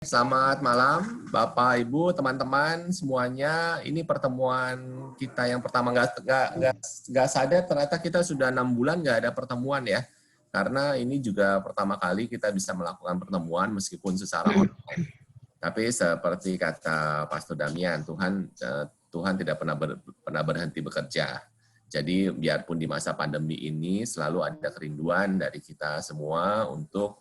Selamat malam, Bapak, Ibu, teman-teman semuanya. Ini pertemuan kita yang pertama. Nggak sadar ternyata kita sudah 6 bulan nggak ada pertemuan ya. Karena ini juga pertama kali kita bisa melakukan pertemuan meskipun secara online. Tapi seperti kata Pastor Damian, Tuhan tidak pernah berhenti bekerja. Jadi biarpun di masa pandemi ini selalu ada kerinduan dari kita semua untuk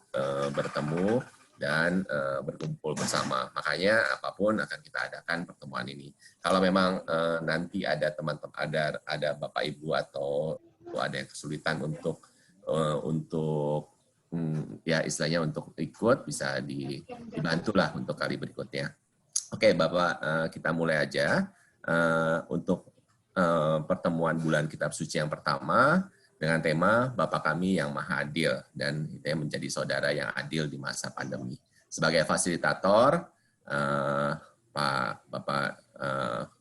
bertemu dan berkumpul bersama. Makanya apapun akan kita adakan pertemuan ini. Kalau memang nanti ada teman-teman, ada Bapak Ibu atau ada yang kesulitan untuk ya istilahnya untuk ikut, bisa dibantulah untuk kali berikutnya. Oke, Bapak, kita mulai aja untuk pertemuan bulan Kitab Suci yang pertama dengan tema Bapa Kami yang Maha Adil, dan kita menjadi saudara yang adil di masa pandemi. Sebagai fasilitator, Bapak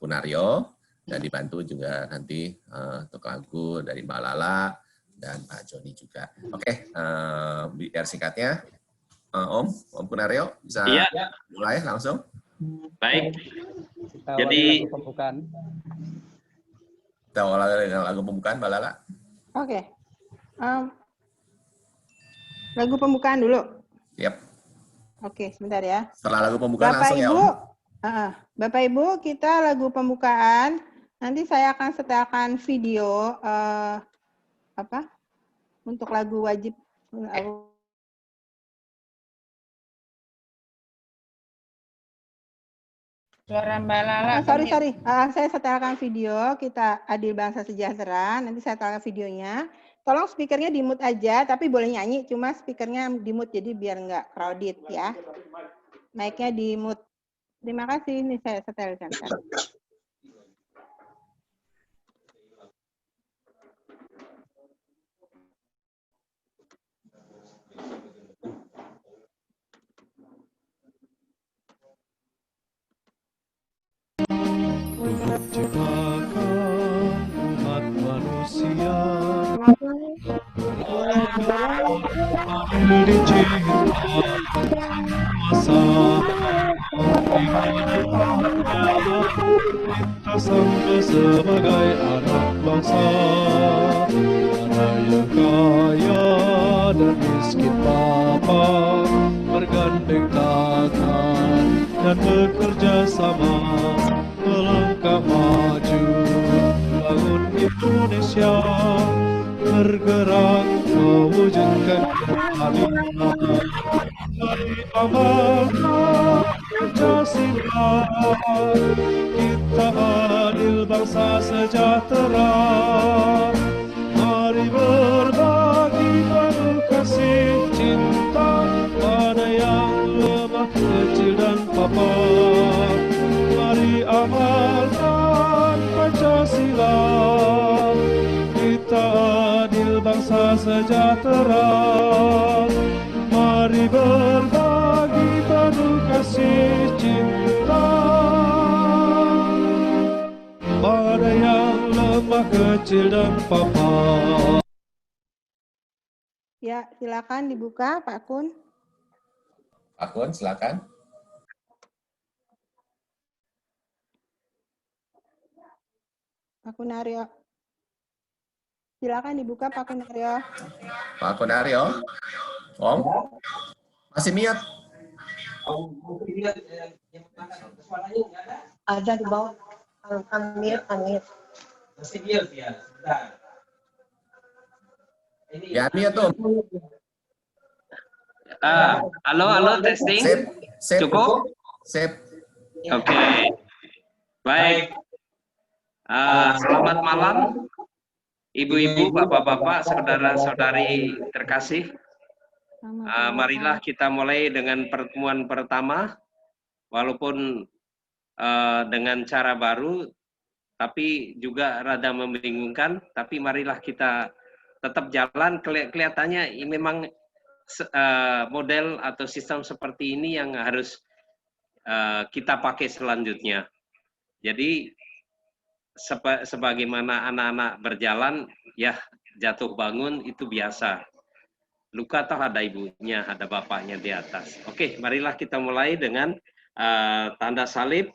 Kunario, dan dibantu juga nanti untuk lagu dari Mbak Lala dan Pak Joni juga. Oke, biar singkatnya, Om Kunario bisa mulai langsung. Baik. Kita Jadi lagu pembukaan. Kita awali dengan lagu pembukaan, Mbak Lala. Oke. Lagu pembukaan dulu. Yap. Oke, sebentar ya. Setelah lagu pembukaan Bapak langsung Ibu, ya, Om. Bapak Ibu, kita lagu pembukaan. Nanti saya akan setelkan video untuk lagu wajib. Suara Mbak Lala. Sorry. Saya setelkan video, kita Adil Bangsa Sejahtera. Nanti saya setelkan videonya. Tolong speakernya di mute aja, tapi boleh nyanyi, cuma speakernya di mute, jadi biar nggak crowded ya. Mic-nya di mute. Terima kasih, ini saya setelkan. Ciptakan umat manusia adil dicipta masa kita sama sebagai anak bangsa, ada yang kaya dan miskin papa, bergandeng tangan dan bekerja sama, melangkah maju, bangun Indonesia, bergerak mewujudkan keadilan. Mari amalkan Pancasila, kita adil bangsa sejahtera. Mari berbagi penuh kasih cinta pada yang lemah, kecil dan papa. Mari amalkan Pancasila, kita adil bangsa sejahtera. Mari berbagi penuh kasih cinta pada yang lemah, kecil dan papa. Ya, silakan dibuka, Pak Kun. Pak Kun, silakan. Pak Kunario. Silakan dibuka, Pak Kunario. Pak Kunario. Om, masih mute. Ada di bawah. Unmute. masih mute ya. Bentar. Ya, mute tuh. Halo, testing. Sip. Cukup? Sip. Oke. Baik. Selamat malam, ibu-ibu, bapak-bapak, saudara-saudari terkasih. Marilah kita mulai dengan pertemuan pertama, walaupun dengan cara baru, tapi juga rada membingungkan. Tapi marilah kita tetap jalan. Kelihatannya memang model atau sistem seperti ini yang harus kita pakai selanjutnya. Jadi sebagaimana anak-anak berjalan, ya jatuh bangun itu biasa. Luka atau ada ibunya, ada bapaknya di atas. Oke, marilah kita mulai dengan tanda salib.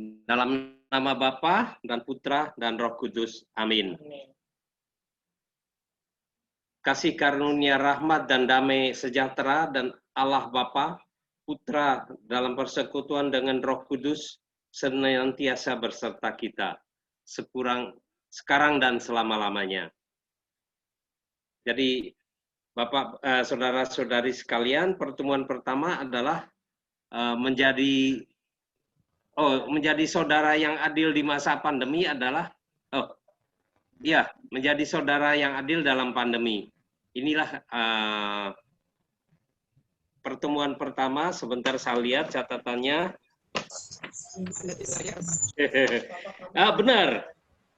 Dalam nama Bapa dan Putra dan Roh Kudus. Amin. Kasih karunia rahmat dan damai sejahtera dan Allah Bapa, Putra dalam persekutuan dengan Roh Kudus senantiasa berserta kita sekarang dan selama-lamanya. Jadi Bapak, saudara-saudari sekalian, pertemuan pertama adalah menjadi saudara yang adil di masa pandemi adalah menjadi saudara yang adil dalam pandemi. Inilah pertemuan pertama. Sebentar saya lihat catatannya. Benar.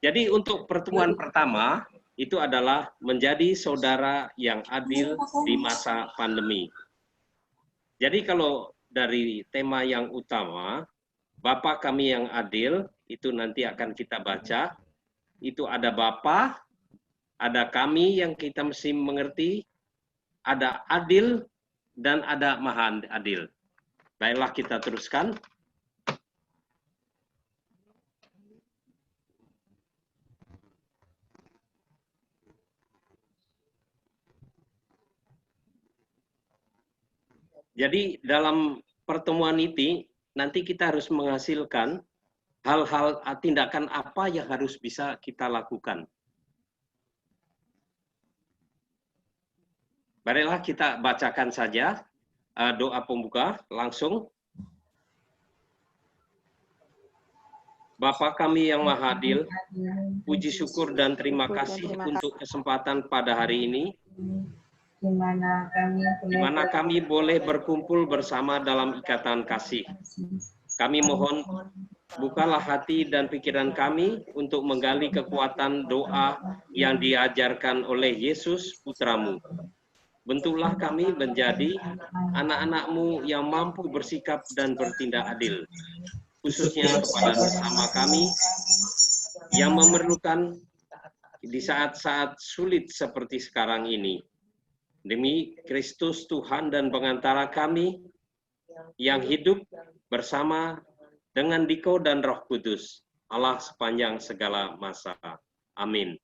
Jadi untuk pertemuan pertama itu adalah menjadi saudara yang adil di masa pandemi. Jadi kalau dari tema yang utama, Bapa kami yang adil, itu nanti akan kita baca. Itu ada Bapa, ada kami yang kita mesti mengerti, ada adil, dan ada maha adil. Baiklah kita teruskan. Jadi dalam pertemuan ini, nanti kita harus menghasilkan hal-hal tindakan apa yang harus bisa kita lakukan. Baiklah kita bacakan saja doa pembuka langsung. Bapa kami yang maha adil, puji syukur dan terima kasih untuk kesempatan pada hari ini, di mana kami boleh berkumpul bersama dalam ikatan kasih. Kami mohon bukalah hati dan pikiran kami untuk menggali kekuatan doa yang diajarkan oleh Yesus Putramu. Bentuklah kami menjadi anak-anak-Mu yang mampu bersikap dan bertindak adil, khususnya kepada sesama kami yang memerlukan di saat-saat sulit seperti sekarang ini. Demi Kristus Tuhan dan pengantara kami yang hidup bersama dengan Diko dan Roh Kudus, Allah sepanjang segala masa. Amin.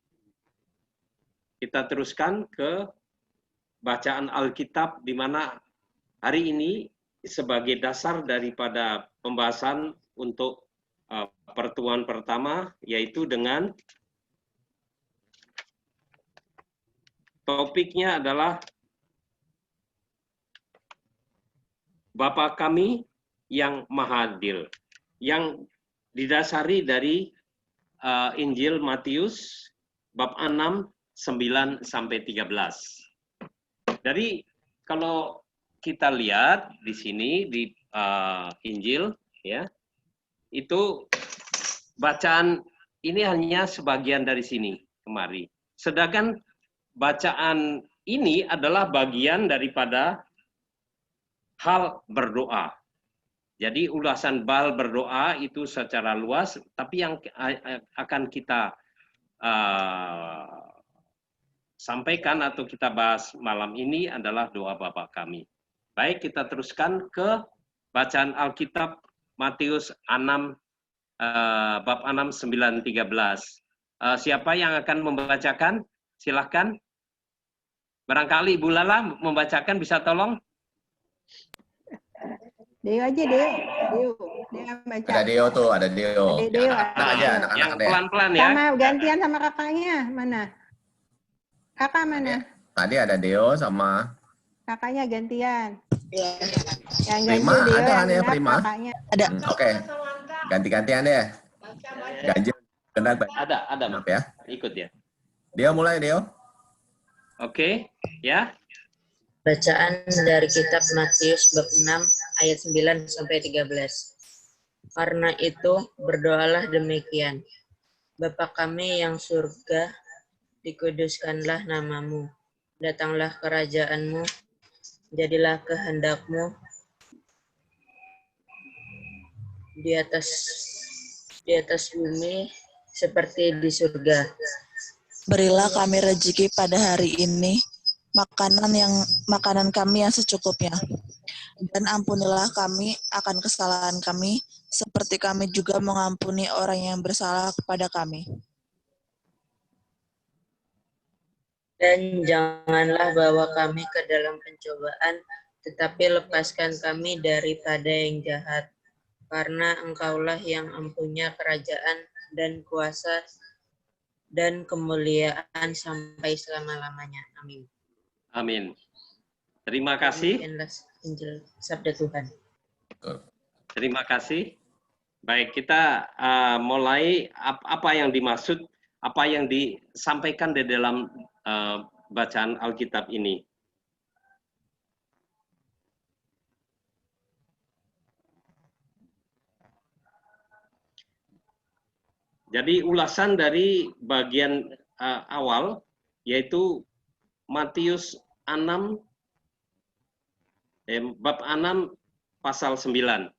Kita teruskan ke bacaan Alkitab, di mana hari ini sebagai dasar daripada pembahasan untuk pertemuan pertama, yaitu dengan topiknya adalah Bapa kami yang maha adil, yang didasari dari Injil Matius bab 6, 9 sampai 13. Jadi kalau kita lihat di sini di Injil, ya, itu bacaan ini hanya sebagian dari sini kemari. Sedangkan bacaan ini adalah bagian daripada hal berdoa. Jadi ulasan bal berdoa itu secara luas, tapi yang akan kita sampaikan atau kita bahas malam ini adalah doa Bapa kami. Baik, kita teruskan ke bacaan Alkitab Matius 6, bab 6, 9, 13. Siapa yang akan membacakan? Silahkan. Barangkali Ibu Lala membacakan, bisa tolong? Deo aja, Deo. Deo baca. Ada Deo tuh, ada Deo. Ada Deo. Yang pelan-pelan ya. Sama gantian sama kakaknya, mana? Kakak mana? Tadi ada Deo sama Kakaknya gantian. Yang Prima, ganjil Deo, ada kan ya genap Prima? kakaknya. Ada. Oke. Ganti-gantian deh. Ganjil. Genap. Ada Maaf ya. Ikut ya. Deo mulai, Deo. Oke, ya. Bacaan dari kitab Matius bab 6 ayat 9 sampai 13. Karena itu berdoalah demikian. Bapa kami yang surga, dikuduskanlah namamu. Datanglah kerajaanmu, jadilah kehendakmu di atas bumi seperti di surga. Berilah kami rezeki pada hari ini, makanan kami yang secukupnya. Dan ampunilah kami akan kesalahan kami, seperti kami juga mengampuni orang yang bersalah kepada kami. Dan janganlah bawa kami ke dalam pencobaan, tetapi lepaskan kami daripada yang jahat. Karena Engkaulah yang empunya kerajaan dan kuasa dan kemuliaan sampai selama-lamanya. Amin. Amin. Terima kasih. Demikianlah Injil Sabda Tuhan. Terima kasih. Baik, kita mulai apa yang dimaksud, apa yang disampaikan di dalam bacaan Alkitab ini. Jadi ulasan dari bagian awal, yaitu Matius 6, bab 6, pasal 9.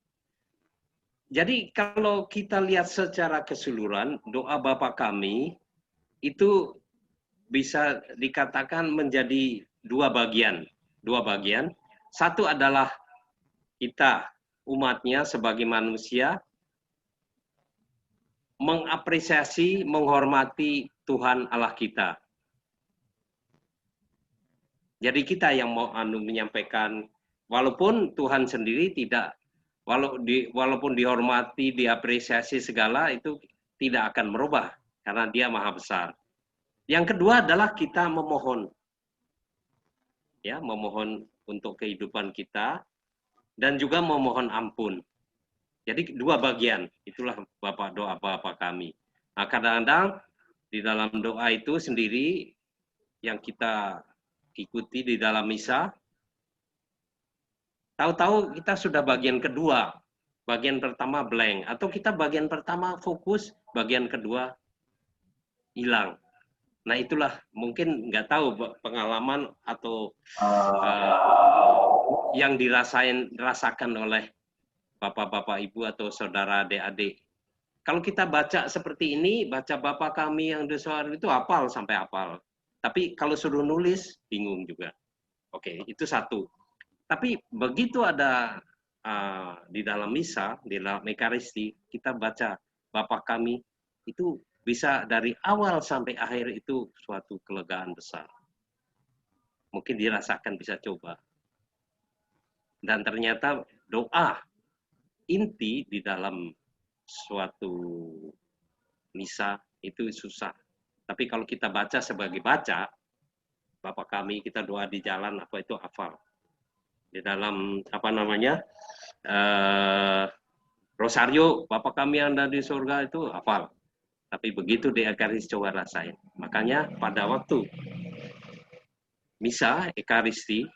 Jadi kalau kita lihat secara keseluruhan, doa Bapa kami itu bisa dikatakan menjadi dua bagian. Satu adalah kita, umatnya sebagai manusia, mengapresiasi, menghormati Tuhan Allah kita. Jadi kita yang mau menyampaikan, walaupun Tuhan sendiri tidak, walaupun dihormati, diapresiasi segala, itu tidak akan merubah, karena Dia Maha Besar. Yang kedua adalah kita memohon. Ya, memohon untuk kehidupan kita, dan juga memohon ampun. Jadi dua bagian, itulah doa Bapa kami. Nah, kadang-kadang di dalam doa itu sendiri yang kita ikuti di dalam misa, tahu-tahu kita sudah bagian kedua, bagian pertama blank, atau kita bagian pertama fokus, bagian kedua hilang. Nah itulah mungkin nggak tahu pengalaman atau yang dirasakan oleh Bapak-bapak, Ibu, atau saudara adik-adik. Kalau kita baca seperti ini, baca Bapa kami yang di surga itu hafal sampai hafal. Tapi kalau suruh nulis, bingung juga. Oke, itu satu. Tapi begitu ada di dalam misa, di dalam Ekaristi, kita baca Bapa kami, itu bisa dari awal sampai akhir itu suatu kelegaan besar. Mungkin dirasakan, bisa coba. Dan ternyata doa inti di dalam suatu misa itu susah. Tapi kalau kita baca sebagai baca, Bapa kami, kita doa di jalan, apa itu hafal. Di dalam rosario, Bapa kami yang ada di surga itu hafal. Tapi begitu di Ekaristi coba rasain. Makanya pada waktu misa Ekaristi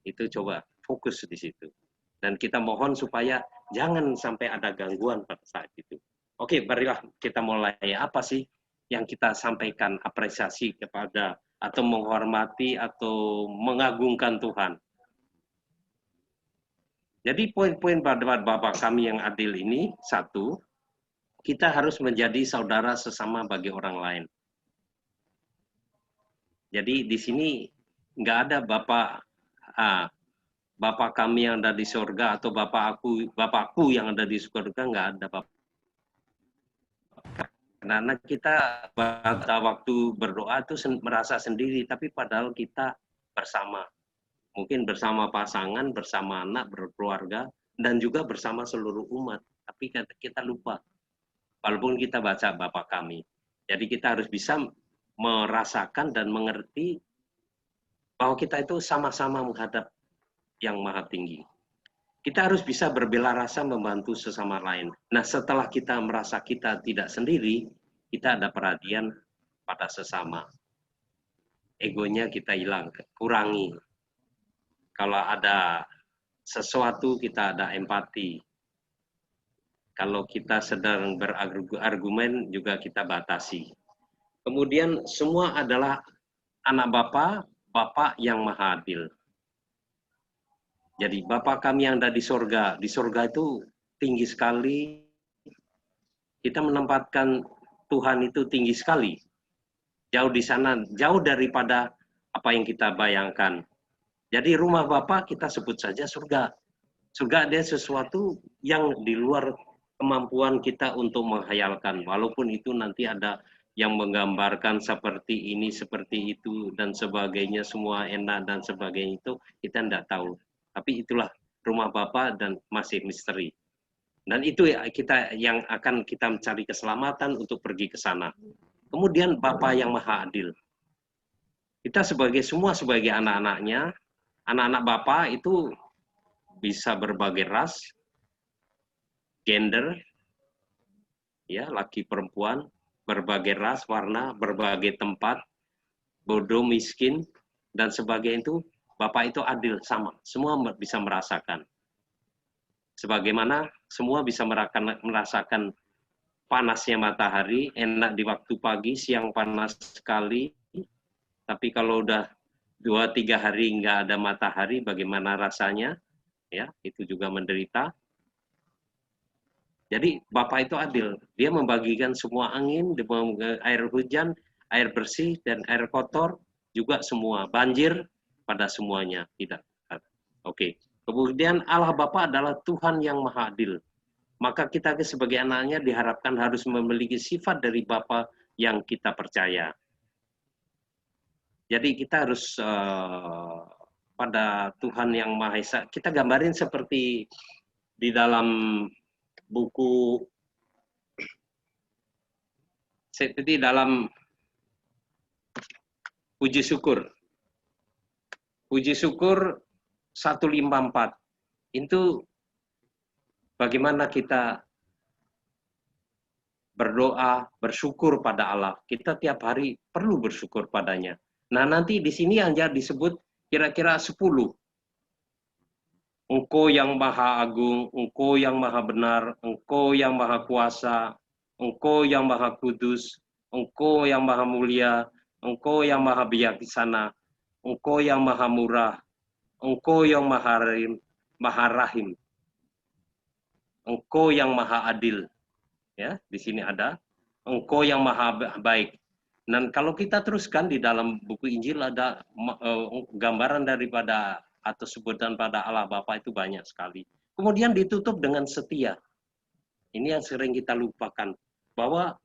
itu coba fokus di situ. Dan kita mohon supaya jangan sampai ada gangguan pada saat itu. Oke, marilah kita mulai. Apa sih yang kita sampaikan apresiasi kepada atau menghormati atau mengagungkan Tuhan? Jadi poin-poin pada Bapa kami yang adil ini, satu, kita harus menjadi saudara sesama bagi orang lain. Jadi di sini nggak ada Bapak kami yang ada di surga atau Bapakku yang ada di surga, nggak ada Bapak. Karena kita pada waktu berdoa itu merasa sendiri, tapi padahal kita bersama. Mungkin bersama pasangan, bersama anak, berkeluarga, dan juga bersama seluruh umat. Tapi kita lupa. Walaupun kita baca Bapa kami. Jadi kita harus bisa merasakan dan mengerti bahwa kita itu sama-sama menghadap yang maha tinggi. Kita harus bisa berbela rasa membantu sesama lain. Nah, setelah kita merasa kita tidak sendiri, kita ada perhatian pada sesama. Egonya kita hilang, kurangi. Kalau ada sesuatu, kita ada empati. Kalau kita sedang berargumen, juga kita batasi. Kemudian semua adalah anak Bapa yang maha adil. Jadi Bapa kami yang ada di surga itu tinggi sekali, kita menempatkan Tuhan itu tinggi sekali. Jauh di sana, jauh daripada apa yang kita bayangkan. Jadi rumah Bapa kita sebut saja surga. Surga dia sesuatu yang di luar kemampuan kita untuk menghayalkan. Walaupun itu nanti ada yang menggambarkan seperti ini, seperti itu, dan sebagainya, semua enak dan sebagainya itu, kita tidak tahu. Tapi itulah rumah Bapa dan masih misteri. Dan itu kita yang akan kita mencari keselamatan untuk pergi ke sana. Kemudian Bapa yang Maha Adil. Kita semua sebagai anak-anaknya, anak-anak Bapa itu bisa berbagai ras, gender, ya, laki perempuan, berbagai ras, warna, berbagai tempat, bodoh, miskin, dan sebagainya itu, Bapak itu adil, sama. Semua bisa merasakan. Sebagaimana semua bisa merasakan panasnya matahari, enak di waktu pagi, siang panas sekali, tapi kalau udah 2-3 hari nggak ada matahari, bagaimana rasanya? Ya, itu juga menderita. Jadi Bapak itu adil, dia membagikan semua angin, air hujan, air bersih dan air kotor juga semua, banjir pada semuanya, tidak. Oke. Kemudian Allah Bapa adalah Tuhan yang Maha Adil. Maka kita sebagai anaknya diharapkan harus memiliki sifat dari Bapa yang kita percaya. Jadi kita harus pada Tuhan yang Maha Esa. Kita gambarin seperti di dalam buku, seperti dalam Puji Syukur. Puji Syukur 154. Itu bagaimana kita berdoa, bersyukur pada Allah. Kita tiap hari perlu bersyukur padanya. Nah, nanti di sini hanya disebut kira-kira 10. Engkau yang Maha Agung, Engkau yang Maha Benar, Engkau yang Maha Kuasa, Engkau yang Maha Kudus, Engkau yang Maha Mulia, Engkau yang Maha Bijaksana, Engkau yang Maha Murah, Engkau yang Maha Rahim, Engkau yang Maha Adil. Ya, di sini ada Engkau yang Maha Baik. Dan kalau kita teruskan di dalam buku Injil ada gambaran daripada atau sebutan pada Allah Bapa itu banyak sekali. Kemudian ditutup dengan setia. Ini yang sering kita lupakan, bahwa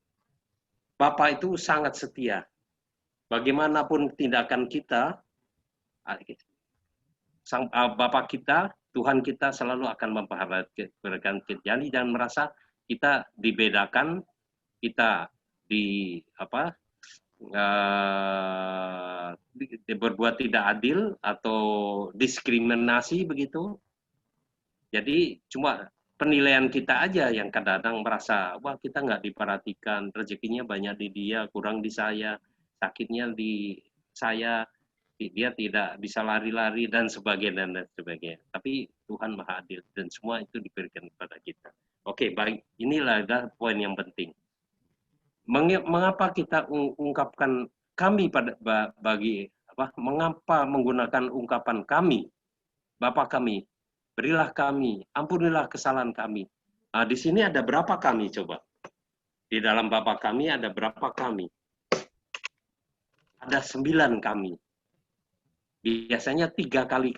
Bapa itu sangat setia. Bagaimanapun tindakan kita, Bapa kita, Tuhan kita selalu akan memperhatikan kita. Jadi jangan merasa kita dibedakan, kita berbuat tidak adil atau diskriminasi begitu. Jadi cuma penilaian kita aja yang kadang-kadang merasa, wah kita nggak diperhatikan, rezekinya banyak di dia, kurang di saya, sakitnya di saya, dia tidak bisa lari-lari dan sebagainya dan sebagainya. Tapi Tuhan Maha Adil dan semua itu diberikan kepada kita. Oke, baik. Inilah adalah poin yang penting. Mengapa kita ungkapkan kami mengapa menggunakan ungkapan kami, Bapa kami, berilah kami, ampunilah kesalahan kami. Nah, di sini ada berapa kami coba? Di dalam Bapa kami ada berapa kami? Ada 9 kami. Biasanya 3 kali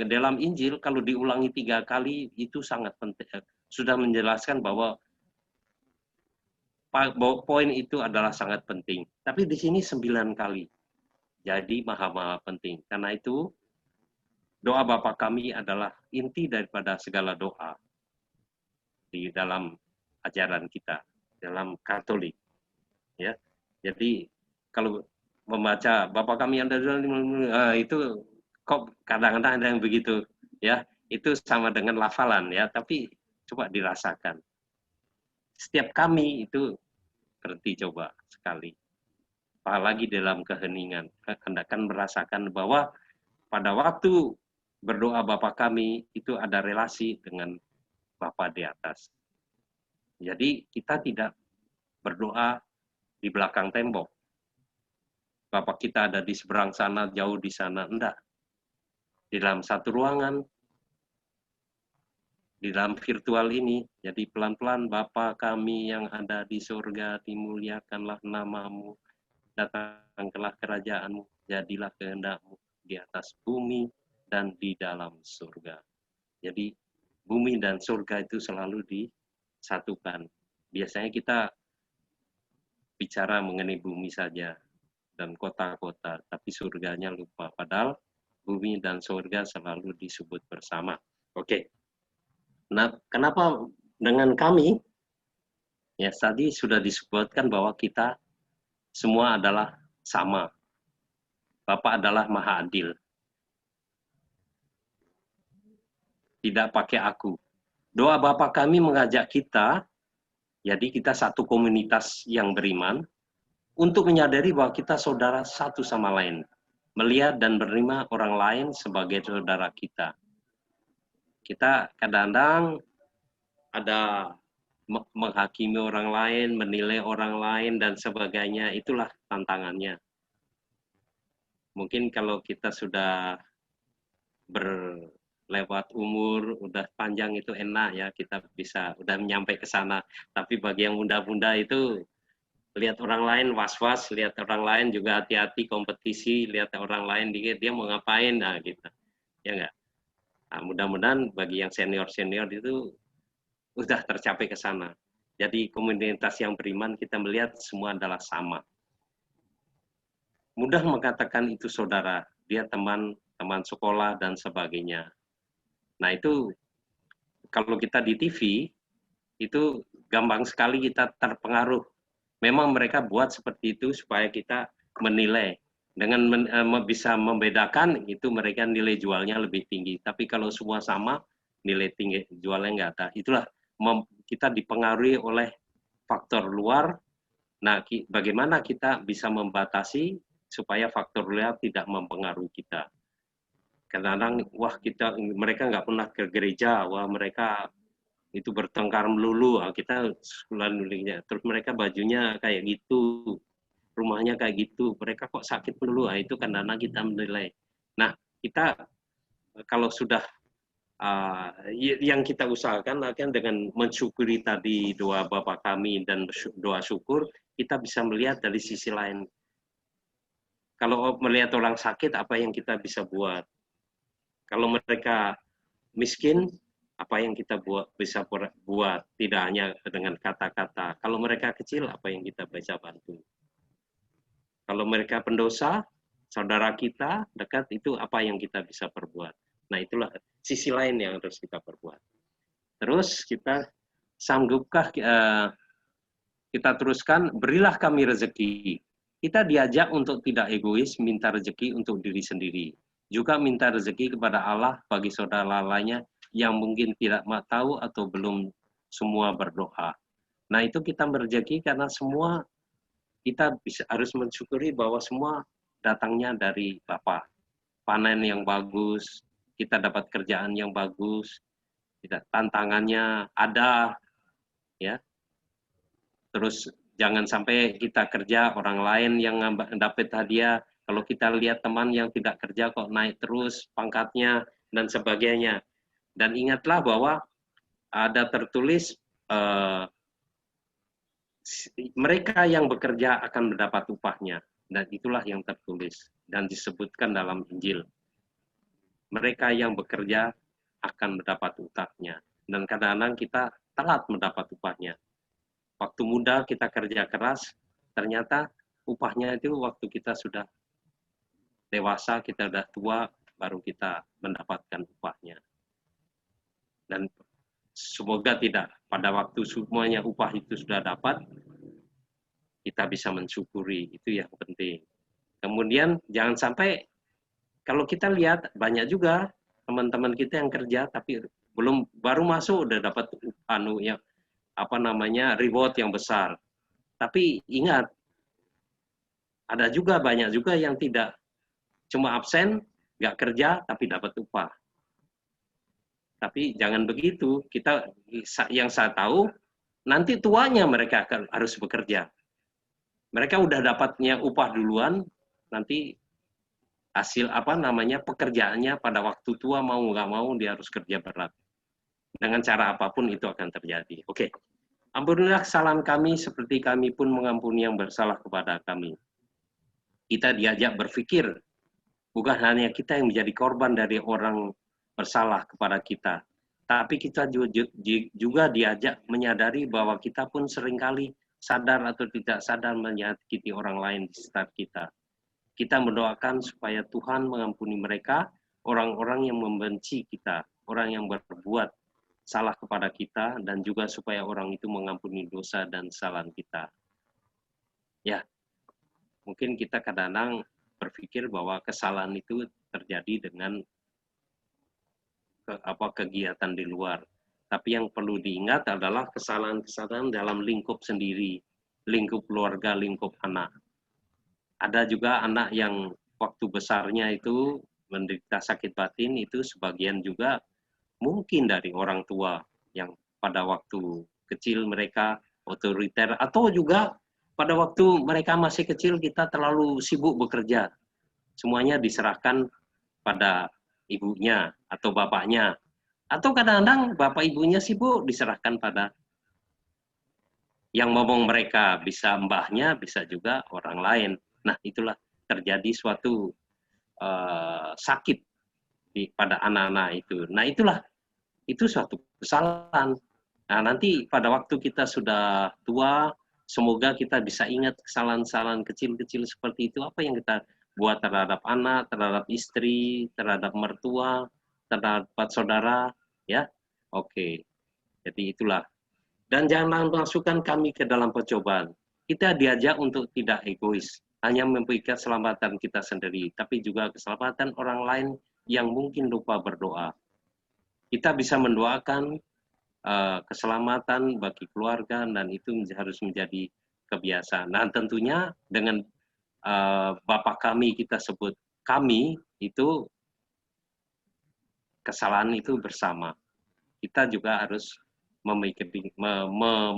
dalam Injil kalau diulangi 3 kali itu sangat penting. Sudah menjelaskan bahwa poin itu adalah sangat penting. Tapi di sini 9 kali. Jadi maha penting. Karena itu doa Bapa kami adalah inti daripada segala doa di dalam ajaran kita, dalam Katolik. Ya. Jadi kalau membaca Bapa kami yang ada itu kok kadang-kadang ada yang begitu, ya. Itu sama dengan lafalan, ya. Tapi coba dirasakan. Setiap kami itu berarti coba sekali. Apalagi dalam keheningan. Anda akan merasakan bahwa pada waktu berdoa Bapa kami itu ada relasi dengan Bapa di atas. Jadi kita tidak berdoa di belakang tembok. Bapa kita ada di seberang sana, jauh di sana. Enggak. Di dalam satu ruangan, di dalam virtual ini. Jadi pelan-pelan, Bapa kami yang ada di surga, dimuliakanlah namamu, datangkanlah kerajaanmu, jadilah kehendakmu di atas bumi dan di dalam surga. Jadi bumi dan surga itu selalu disatukan. Biasanya kita bicara mengenai bumi saja dan kota-kota, tapi surganya lupa. Padahal bumi dan surga selalu disebut bersama. Oke. Nah, kenapa dengan kami? Ya, tadi sudah disebutkan bahwa kita semua adalah sama. Bapa adalah Maha Adil. Tidak pakai aku. Doa Bapa kami mengajak kita, jadi kita satu komunitas yang beriman, untuk menyadari bahwa kita saudara satu sama lain. Melihat dan menerima orang lain sebagai saudara kita. Kita kadang-kadang ada menghakimi orang lain, menilai orang lain, dan sebagainya. Itulah tantangannya. Mungkin kalau kita sudah berlewat umur, udah panjang itu enak ya, kita bisa udah nyampe ke sana. Tapi bagi yang muda-muda itu, lihat orang lain was-was, lihat orang lain juga hati-hati kompetisi, lihat orang lain dia mau ngapain, nah gitu. Ya enggak? Nah, mudah-mudahan bagi yang senior-senior itu sudah tercapai ke sana. Jadi komunitas yang beriman kita melihat semua adalah sama. Mudah mengatakan itu saudara, dia teman sekolah dan sebagainya. Nah itu kalau kita di TV itu gampang sekali kita terpengaruh. Memang mereka buat seperti itu supaya kita menilai. Dengan bisa membedakan itu mereka nilai jualnya lebih tinggi. Tapi kalau semua sama, nilai tinggi jualnya nggak ada. Itulah kita dipengaruhi oleh faktor luar. Nah, bagaimana kita bisa membatasi supaya faktor luar tidak mempengaruhi kita. Kadang-kadang, wah mereka nggak pernah ke gereja, wah mereka itu bertengkar melulu, kita nulisnya. Terus mereka bajunya kayak gitu, rumahnya kayak gitu, mereka kok sakit melulu, itu kadang-kadang kita menilai. Nah, kita kalau sudah yang kita usahakan akan dengan mensyukuri tadi doa Bapa kami dan doa syukur, kita bisa melihat dari sisi lain. Kalau melihat orang sakit, apa yang kita bisa buat? Kalau mereka miskin, apa yang kita bisa buat? Tidak hanya dengan kata-kata. Kalau mereka kecil, apa yang kita bisa bantu? Kalau mereka pendosa, saudara kita dekat, itu apa yang kita bisa perbuat? Nah, itulah sisi lain yang harus kita perbuat. Terus kita sanggupkah kita teruskan, berilah kami rezeki. Kita diajak untuk tidak egois, minta rezeki untuk diri sendiri. Juga minta rezeki kepada Allah bagi saudara lainnya yang mungkin tidak tahu atau belum semua berdoa. Nah, itu kita berrezeki karena semua kita harus mensyukuri bahwa semua datangnya dari Bapa. Panen yang bagus, kita dapat kerjaan yang bagus, tantangannya ada, ya. Terus jangan sampai kita kerja orang lain yang dapat hadiah. Kalau kita lihat teman yang tidak kerja kok naik terus pangkatnya dan sebagainya. Dan ingatlah bahwa ada tertulis mereka yang bekerja akan mendapat upahnya. Dan itulah yang tertulis dan disebutkan dalam Injil. Mereka yang bekerja akan mendapat upahnya. Dan kadang-kadang kita telat mendapat upahnya. Waktu muda kita kerja keras, ternyata upahnya itu waktu kita sudah dewasa, kita sudah tua, baru kita mendapatkan upahnya. Dan semoga tidak pada waktu semuanya upah itu sudah dapat, kita bisa mensyukuri, itu yang penting. Kemudian jangan sampai, kalau kita lihat banyak juga teman-teman kita yang kerja tapi baru masuk udah dapat reward yang besar. Tapi ingat, ada juga banyak juga yang tidak, cuma absen, nggak kerja tapi dapat upah. Tapi jangan begitu. Yang saya tahu, nanti tuanya mereka harus bekerja. Mereka udah dapatnya upah duluan, nanti hasil pekerjaannya pada waktu tua mau nggak mau dia harus kerja berat. Dengan cara apapun itu akan terjadi. Oke. Ampunilah kesalahan kami seperti kami pun mengampuni yang bersalah kepada kami. Kita diajak berpikir, bukan hanya kita yang menjadi korban dari orang bersalah kepada kita, tapi kita juga diajak menyadari bahwa kita pun seringkali sadar atau tidak sadar menyakiti orang lain di sekitar kita. Kita mendoakan supaya Tuhan mengampuni mereka, orang-orang yang membenci kita, orang yang berbuat salah kepada kita, dan juga supaya orang itu mengampuni dosa dan kesalahan kita. Ya, mungkin kita kadang-kadang berpikir bahwa kesalahan itu terjadi dengan kegiatan di luar. Tapi yang perlu diingat adalah kesalahan-kesalahan dalam lingkup sendiri, lingkup keluarga, lingkup anak. Ada juga anak yang waktu besarnya itu menderita sakit batin, itu sebagian juga mungkin dari orang tua yang pada waktu kecil mereka otoriter, atau juga pada waktu mereka masih kecil kita terlalu sibuk bekerja. Semuanya diserahkan pada ibunya atau bapaknya. Atau kadang-kadang bapak ibunya sibuk diserahkan pada yang ngomong mereka, bisa mbahnya, bisa juga orang lain. Nah, itulah terjadi suatu sakit pada anak-anak itu. Nah, itu suatu kesalahan. Nah, nanti pada waktu kita sudah tua, semoga kita bisa ingat kesalahan-kesalahan kecil-kecil seperti itu, apa yang kita buat terhadap anak, terhadap istri, terhadap mertua, terhadap saudara, ya. Oke. Jadi itulah. Dan jangan masukkan kami ke dalam pencobaan. Kita diajak untuk tidak egois, hanya memikirkan keselamatan kita sendiri, tapi juga keselamatan orang lain yang mungkin lupa berdoa. Kita bisa mendoakan keselamatan bagi keluarga, dan itu harus menjadi kebiasaan. Nah, tentunya dengan Bapak kami, kita sebut kami, itu kesalahan itu bersama. Kita juga harus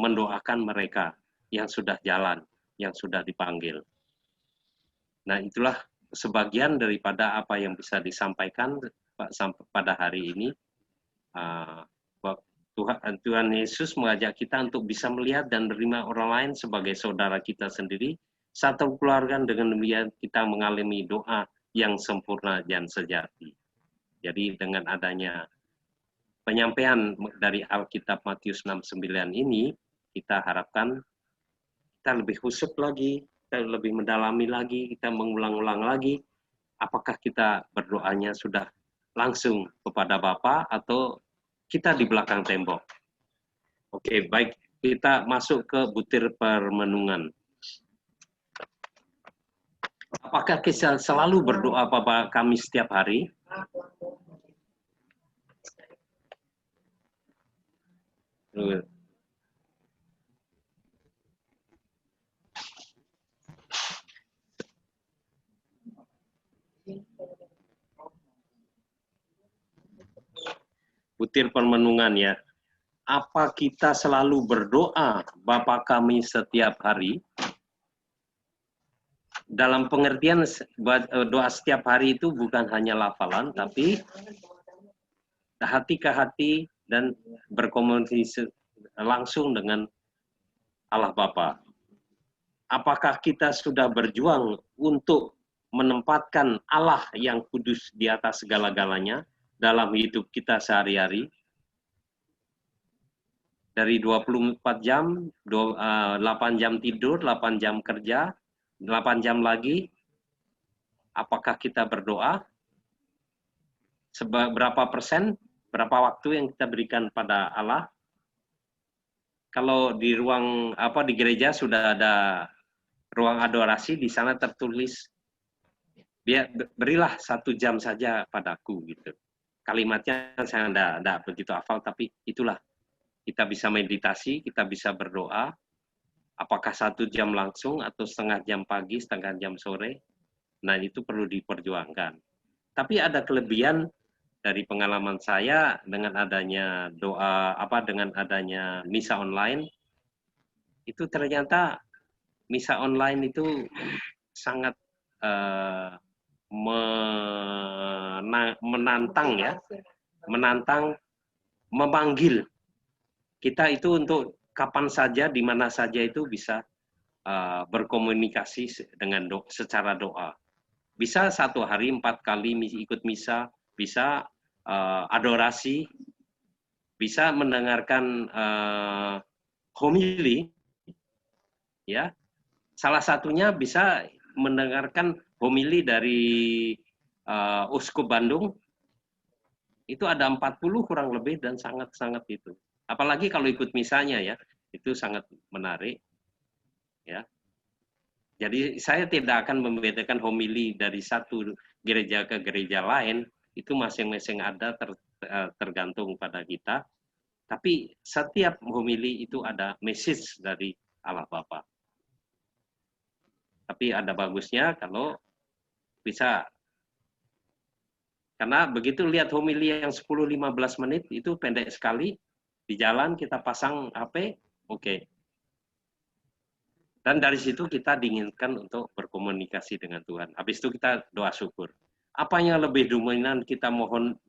mendoakan mereka yang sudah jalan, yang sudah dipanggil. Nah, itulah sebagian daripada apa yang bisa disampaikan pada hari ini. Tuhan Yesus mengajak kita untuk bisa melihat dan menerima orang lain sebagai saudara kita sendiri, satu keluarga, dengan demikian kita mengalami doa yang sempurna dan sejati. Jadi dengan adanya penyampaian dari Alkitab Matius 6:9 ini, kita harapkan kita lebih khusyuk lagi, kita lebih mendalami lagi, kita mengulang-ulang lagi, apakah kita berdoanya sudah langsung kepada Bapa atau kita di belakang tembok. Oke, baik, kita masuk ke butir permenungan. Apakah kita selalu berdoa Bapa kami setiap hari? Butir permenungan ya. Apa kita selalu berdoa Bapa kami setiap hari? Dalam pengertian doa setiap hari itu bukan hanya lafalan, tapi hati ke hati dan berkomunikasi langsung dengan Allah Bapa. Apakah kita sudah berjuang untuk menempatkan Allah yang kudus di atas segala-galanya dalam hidup kita sehari-hari? Dari 24 jam, 8 jam tidur, 8 jam kerja, 8 jam lagi, apakah kita berdoa? Berapa persen, berapa waktu yang kita berikan pada Allah? Kalau di ruang di gereja sudah ada ruang adorasi, di sana tertulis, berilah 1 jam saja padaku, gitu. Kalimatnya saya tidak begitu hafal, tapi itulah. Kita bisa meditasi, kita bisa berdoa. Apakah 1 jam langsung atau setengah jam pagi, setengah jam sore? Nah, itu perlu diperjuangkan. Tapi ada kelebihan dari pengalaman saya dengan adanya doa, dengan adanya misa online, itu ternyata misa online itu sangat menantang ya, menantang memanggil kita itu untuk kapan saja, di mana saja itu bisa berkomunikasi dengan secara doa. Bisa 1 hari 4 kali ikut misa, bisa adorasi, bisa mendengarkan homili, ya. Salah satunya bisa mendengarkan homili dari Uskup Bandung. Itu ada 40 kurang lebih dan sangat-sangat itu. Apalagi kalau ikut misanya ya, itu sangat menarik. Ya. Jadi saya tidak akan membedakan homili dari satu gereja ke gereja lain, itu masing-masing ada tergantung pada kita. Tapi setiap homili itu ada message dari Allah Bapa. Tapi ada bagusnya kalau bisa, karena begitu lihat homili yang 10-15 menit itu pendek sekali, di jalan kita pasang HP, oke. Dan dari situ kita diinginkan untuk berkomunikasi dengan Tuhan. Habis itu kita doa syukur. Apa yang lebih dominan kita mohon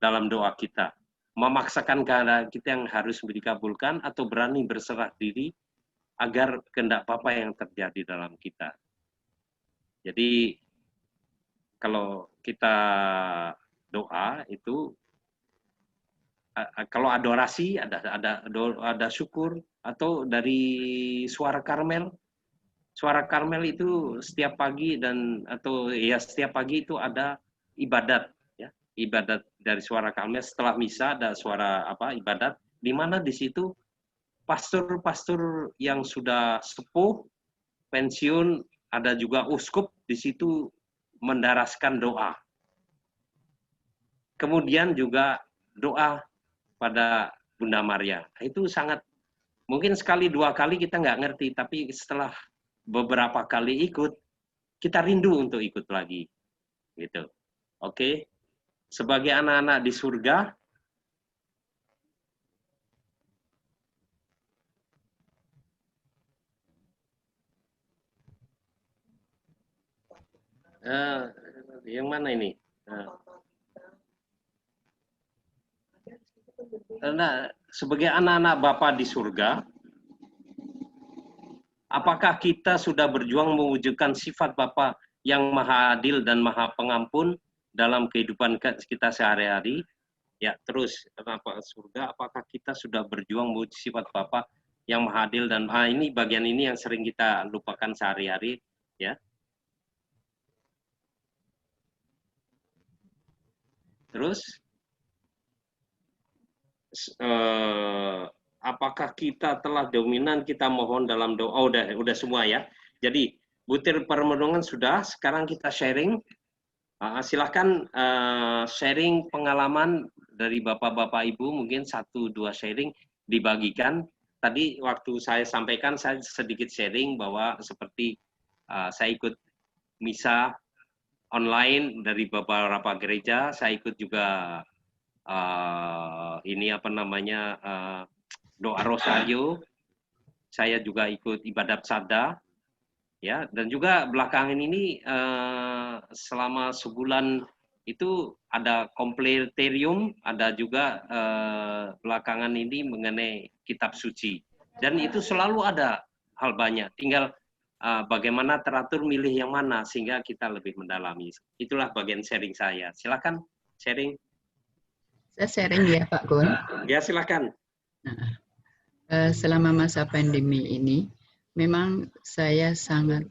dalam doa kita? Memaksakan keadaan kita yang harus dikabulkan atau berani berserah diri agar kehendak Bapa yang terjadi dalam kita. Jadi kalau kita doa itu, kalau adorasi ada syukur, atau dari suara Karmel. Suara Karmel itu setiap pagi setiap pagi itu ada ibadat, ya. Ibadat dari suara Karmel, setelah misa ada suara ibadat, di mana di situ pastor-pastor yang sudah sepuh, pensiun, ada juga uskup di situ mendaraskan doa. Kemudian juga doa pada Bunda Maria. Itu sangat, mungkin sekali 2 kali kita nggak ngerti, tapi setelah beberapa kali ikut, kita rindu untuk ikut lagi. Gitu. Oke. Sebagai anak-anak di surga, yang mana ini? Nah, sebagai anak-anak Bapa di surga, apakah kita sudah berjuang mewujudkan sifat Bapa yang maha adil dan maha pengampun dalam kehidupan kita sehari-hari? Ya, terus surga, apakah kita sudah berjuang mewujudkan sifat Bapa yang maha adil dan ini bagian ini yang sering kita lupakan sehari-hari, ya. Terus apakah kita telah dominan kita mohon dalam doa? Udah semua ya. Jadi butir permenungan sudah, sekarang kita sharing. Silahkan sharing pengalaman dari Bapak-Bapak Ibu, mungkin 1-2 sharing dibagikan. Tadi waktu saya sampaikan, saya sedikit sharing bahwa seperti saya ikut misa online dari beberapa gereja, saya ikut juga doa rosario, saya juga ikut ibadat sada, ya, dan juga belakangan ini selama sebulan itu ada kompleterium, ada juga belakangan ini mengenai kitab suci, dan itu selalu ada hal banyak, tinggal bagaimana teratur milih yang mana sehingga kita lebih mendalami. Itulah bagian sharing saya. Silakan sharing. Saya sharing ya Pak Gun. Ya silakan. Selama masa pandemi ini, memang saya sangat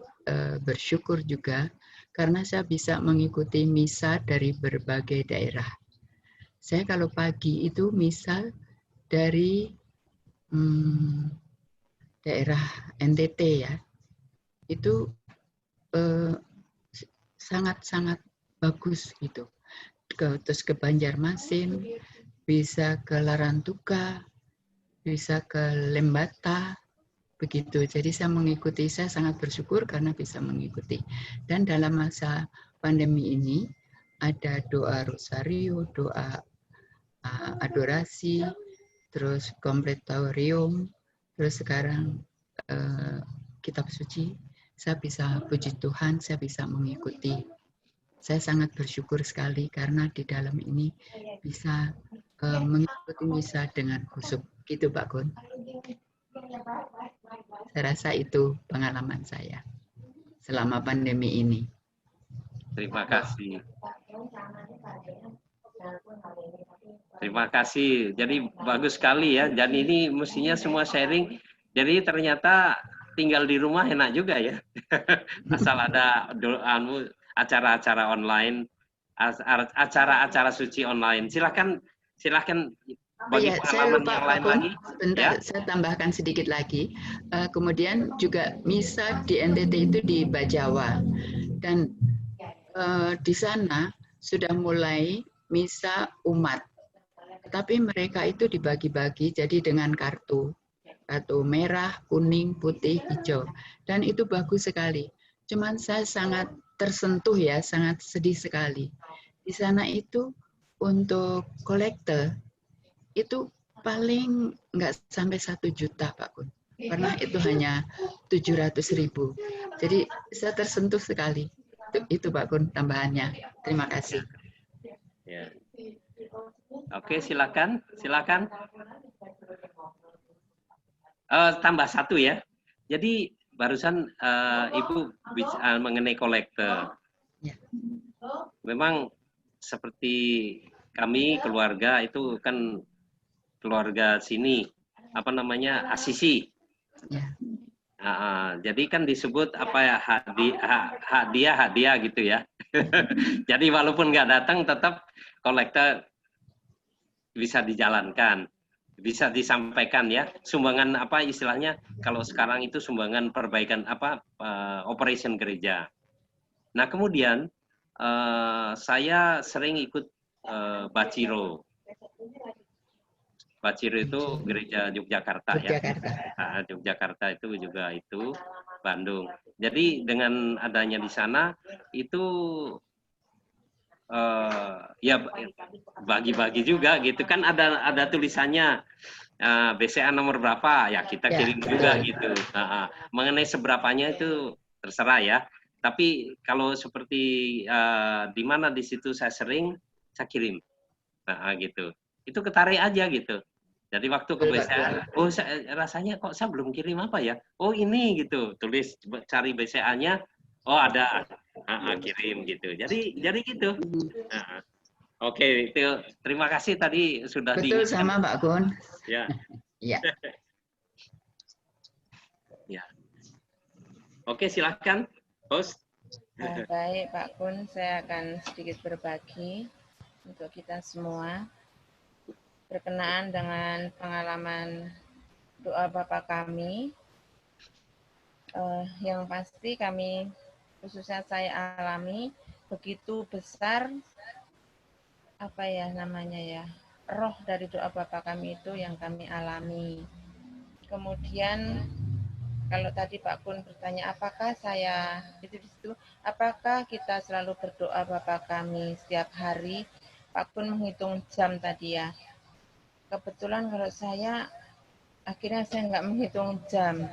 bersyukur juga karena saya bisa mengikuti misa dari berbagai daerah. Saya kalau pagi itu misa dari daerah NTT ya, itu sangat-sangat bagus gitu. Terus ke Banjarmasin, bisa ke Larantuka, bisa ke Lembata, begitu. Jadi saya sangat bersyukur karena bisa mengikuti. Dan dalam masa pandemi ini ada doa rosario, doa adorasi, terus kompletorium, terus sekarang kitab suci. Saya bisa, puji Tuhan, saya bisa mengikuti. Saya sangat bersyukur sekali karena di dalam ini bisa mengikuti misa dengan khusyuk. Gitu Pak Gun. Saya rasa itu pengalaman saya selama pandemi ini. Terima kasih. Terima kasih. Jadi bagus sekali ya. Dan ini mestinya semua sharing. Jadi ternyata tinggal di rumah enak juga ya. Asal ada acara-acara online, acara-acara suci online. Silakan bagi Saya pengalaman lupa yang Pak lain Gun. lagi. Sebentar, saya tambahkan sedikit lagi. Kemudian juga misa di NTT itu di Bajawa. Dan di sana sudah mulai misa umat. Tapi mereka itu dibagi-bagi jadi dengan kartu merah, kuning, putih, hijau. Dan itu bagus sekali. Cuman saya sangat tersentuh ya, sangat sedih sekali. Di sana itu untuk kolekte itu paling nggak sampai 1 juta Pak Kun. Karena itu hanya 700.000. Jadi saya tersentuh sekali. Itu Pak Kun tambahannya. Terima kasih. Ya. Oke, silakan. Tambah satu ya. Jadi barusan Ibu bicara mengenai kolektor. Ya. Memang seperti kami keluarga itu kan keluarga sini Asisi. Ya. Jadi kan disebut apa ya hadiah gitu ya. Jadi walaupun nggak datang tetap kolektor bisa dijalankan, bisa disampaikan ya. Sumbangan apa istilahnya kalau sekarang itu sumbangan perbaikan operation gereja. Nah kemudian saya sering ikut Baciro. Baciro itu gereja Yogyakarta ya. Yogyakarta itu juga itu Bandung. Jadi dengan adanya di sana itu ya bagi-bagi juga gitu kan ada tulisannya BCA nomor berapa ya kita kirim juga gitu. Mengenai seberapanya itu terserah ya. Tapi kalau seperti di mana di situ saya kirim. Gitu. Itu ketarik aja gitu. Jadi waktu ke BCA, rasanya kok saya belum kirim apa ya? Oh ini gitu, tulis cari BCA-nya, oh ada, kirim gitu. Jadi gitu. Oke, itu terima kasih tadi sudah Betul sama Pak Gun. Ya. Ya. Ya. Oke, silakan, host. Baik Pak Gun, saya akan sedikit berbagi untuk kita semua. Berkenaan dengan pengalaman doa Bapa kami, yang pasti kami, khususnya saya alami, begitu besar roh dari doa Bapa kami itu yang kami alami. Kemudian kalau tadi Pak Kun bertanya apakah saya apakah kita selalu berdoa Bapa kami setiap hari? Pak Kun menghitung jam tadi ya. Kebetulan kalau saya akhirnya saya nggak menghitung jam,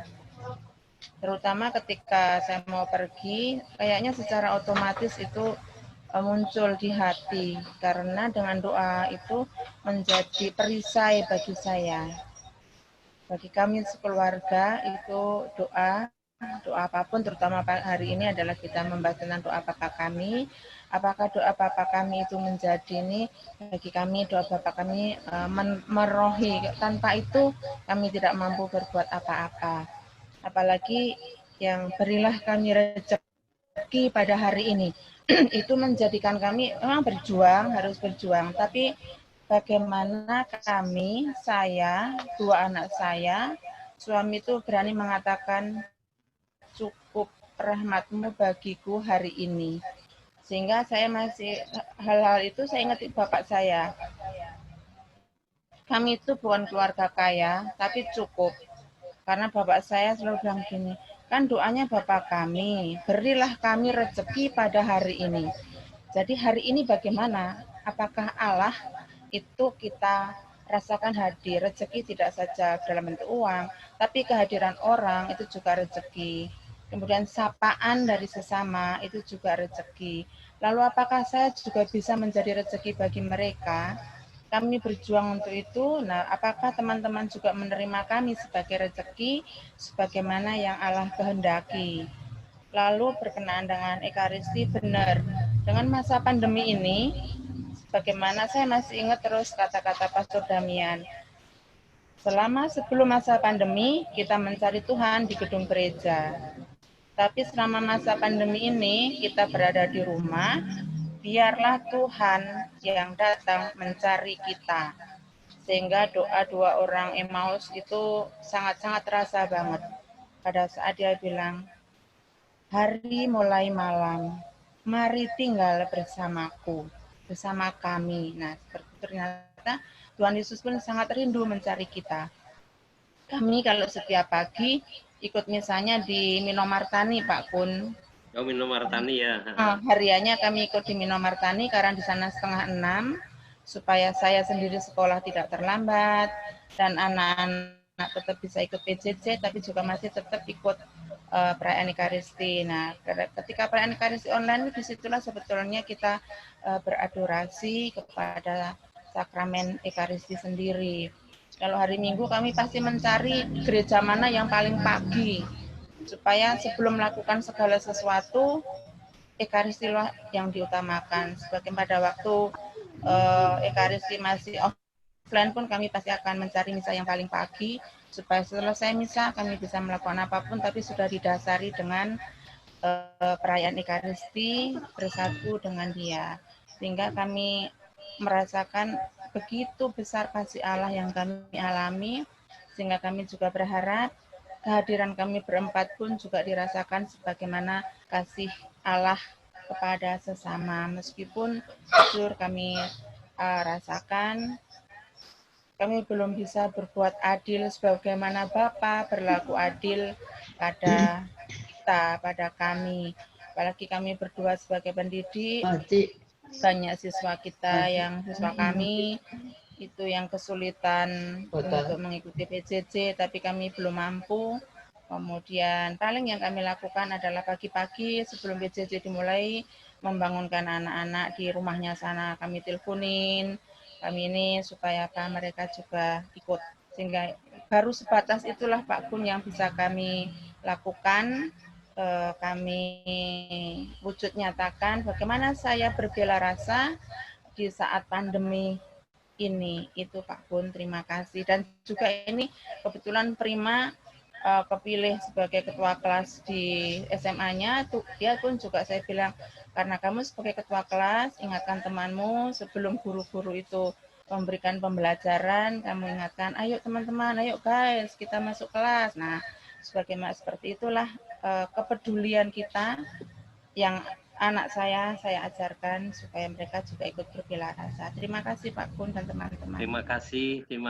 terutama ketika saya mau pergi, kayaknya secara otomatis itu muncul di hati, karena dengan doa itu menjadi perisai bagi saya. Bagi kami sekeluarga itu doa apapun, terutama hari ini adalah kita membahas tentang doa Bapa kami. Apakah doa Bapa kami itu menjadi ini bagi kami, doa Bapa kami merohi, tanpa itu kami tidak mampu berbuat apa-apa. Apalagi yang berilah kami rezeki pada hari ini, itu menjadikan kami memang harus berjuang, tapi bagaimana kami, saya, 2 anak saya, suami itu berani mengatakan cukup rahmatmu bagiku hari ini. Sehingga saya masih hal-hal itu saya ingat bapak saya. Kami itu bukan keluarga kaya, tapi cukup. Karena bapak saya selalu bilang gini, kan doanya bapak kami, berilah kami rezeki pada hari ini. Jadi hari ini bagaimana? Apakah Allah itu kita rasakan hadir? Rezeki tidak saja dalam bentuk uang, tapi kehadiran orang itu juga rezeki. Kemudian sapaan dari sesama itu juga rezeki. Lalu apakah saya juga bisa menjadi rezeki bagi mereka? kami berjuang untuk itu. Nah, apakah teman-teman juga menerima kami sebagai rezeki, sebagaimana yang Allah kehendaki? Lalu berkenaan dengan Ekaristi, benar. Dengan masa pandemi ini, bagaimana saya masih ingat terus kata-kata Pastor Damian. Sebelum masa pandemi, kita mencari Tuhan di gedung gereja. Tapi selama masa pandemi ini, kita berada di rumah, biarlah Tuhan yang datang mencari kita. Sehingga doa dua orang Emmaus itu sangat-sangat terasa banget. Pada saat dia bilang, hari mulai malam, mari tinggal bersamaku, bersama kami. Nah, seperti ternyata Tuhan Yesus pun sangat rindu mencari kita. Kami kalau setiap pagi ikut misalnya di Minomartani, Pak Kun. Oh, Minomartani ya. Hariannya kami ikut di Minomartani karena di sana 5:30 supaya saya sendiri sekolah tidak terlambat dan anak-anak tetap bisa ikut PJJ tapi juga masih tetap ikut perayaan Ekaristi. Nah, ketika perayaan Ekaristi online disitulah sebetulnya kita beradorasi kepada sakramen Ekaristi sendiri. Kalau hari Minggu kami pasti mencari gereja mana yang paling pagi supaya sebelum melakukan segala sesuatu Ekaristi yang diutamakan. Sebagai pada waktu Ekaristi masih offline pun kami pasti akan mencari misa yang paling pagi supaya selesai misa kami bisa melakukan apapun tapi sudah didasari dengan perayaan Ekaristi bersatu dengan Dia. Sehingga kami merasakan begitu besar kasih Allah yang kami alami sehingga kami juga berharap kehadiran kami berempat pun juga dirasakan sebagaimana kasih Allah kepada sesama. Meskipun jujur kami rasakan kami belum bisa berbuat adil sebagaimana Bapa berlaku adil pada kita, pada kami. Apalagi kami berdua sebagai pendidik, banyak siswa kita siswa kami itu yang kesulitan untuk mengikuti PJJ, tapi kami belum mampu. Kemudian paling yang kami lakukan adalah pagi-pagi sebelum PJJ dimulai, membangunkan anak-anak di rumahnya sana. Kami teleponin, kami ini supaya mereka juga ikut. Sehingga baru sebatas itulah Pak Kun yang bisa kami lakukan. Kami wujud nyatakan bagaimana saya berbela rasa di saat pandemi ini. Itu Pak Kun, terima kasih. Dan juga ini kebetulan Prima kepilih sebagai ketua kelas di SMA-nya, dia pun juga saya bilang, karena kamu sebagai ketua kelas, ingatkan temanmu sebelum guru-guru itu memberikan pembelajaran, kamu ingatkan, ayo teman-teman, ayo guys, kita masuk kelas. Nah, seperti itulah kepedulian kita yang anak saya ajarkan supaya mereka juga ikut berbela rasa. Terima kasih Pak Kun dan teman-teman. Terima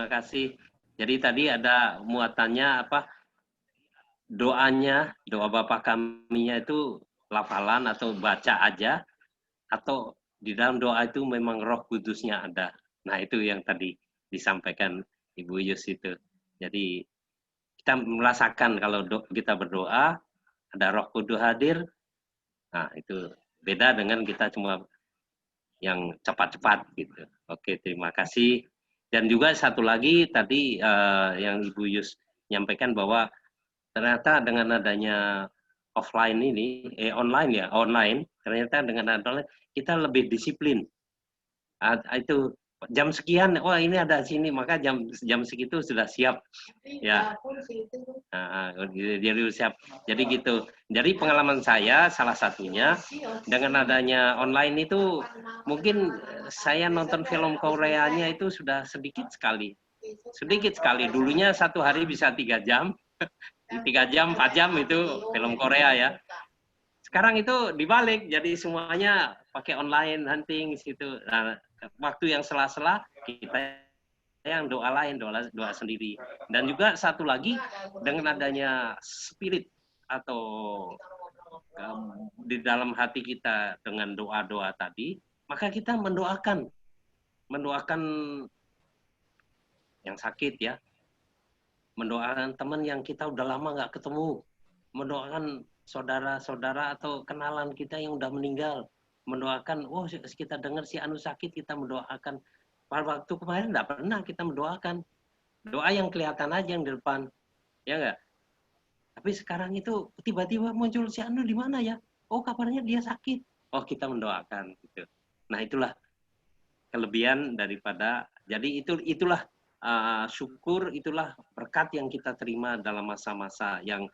kasih. Jadi tadi ada muatannya apa? Doanya, doa Bapa kami-nya itu lafalan atau baca aja, atau di dalam doa itu memang Roh Kudusnya ada. Nah, itu yang tadi disampaikan Ibu Yus itu. Jadi kita merasakan kalau kita berdoa ada Roh Kudus hadir. Nah, itu beda dengan kita cuma yang cepat-cepat gitu. Oke, terima kasih. Dan juga satu lagi tadi yang Ibu Yus nyampaikan bahwa ternyata dengan adanya offline ini, online, ternyata dengan adanya kita lebih disiplin. Itu jam sekian, ini ada sini, maka jam segitu sudah siap. Ya. Jadi siap. Jadi gitu. Jadi pengalaman saya salah satunya dengan adanya online itu mungkin saya nonton film Koreanya itu sudah sedikit sekali. Dulunya satu hari bisa 3 jam. 3 jam, 4 jam itu film Korea ya. Sekarang itu dibalik, jadi semuanya pakai online hunting situ. Nah, waktu yang sela-sela kita yang doa sendiri. Dan juga satu lagi dengan adanya spirit atau di dalam hati kita dengan doa-doa tadi, maka kita mendoakan yang sakit ya, mendoakan teman yang kita udah lama nggak ketemu, mendoakan saudara-saudara atau kenalan kita yang udah meninggal, mendoakan, kita dengar si anu sakit, kita mendoakan Pada waktu kemarin tidak pernah kita mendoakan. Doa yang kelihatan aja yang di depan. Ya enggak? Tapi sekarang itu tiba-tiba muncul si Anu di mana ya? Oh, kabarnya dia sakit. Oh, kita mendoakan gitu. Nah, itulah kelebihan daripada, jadi itulah syukur, itulah berkat yang kita terima dalam masa-masa yang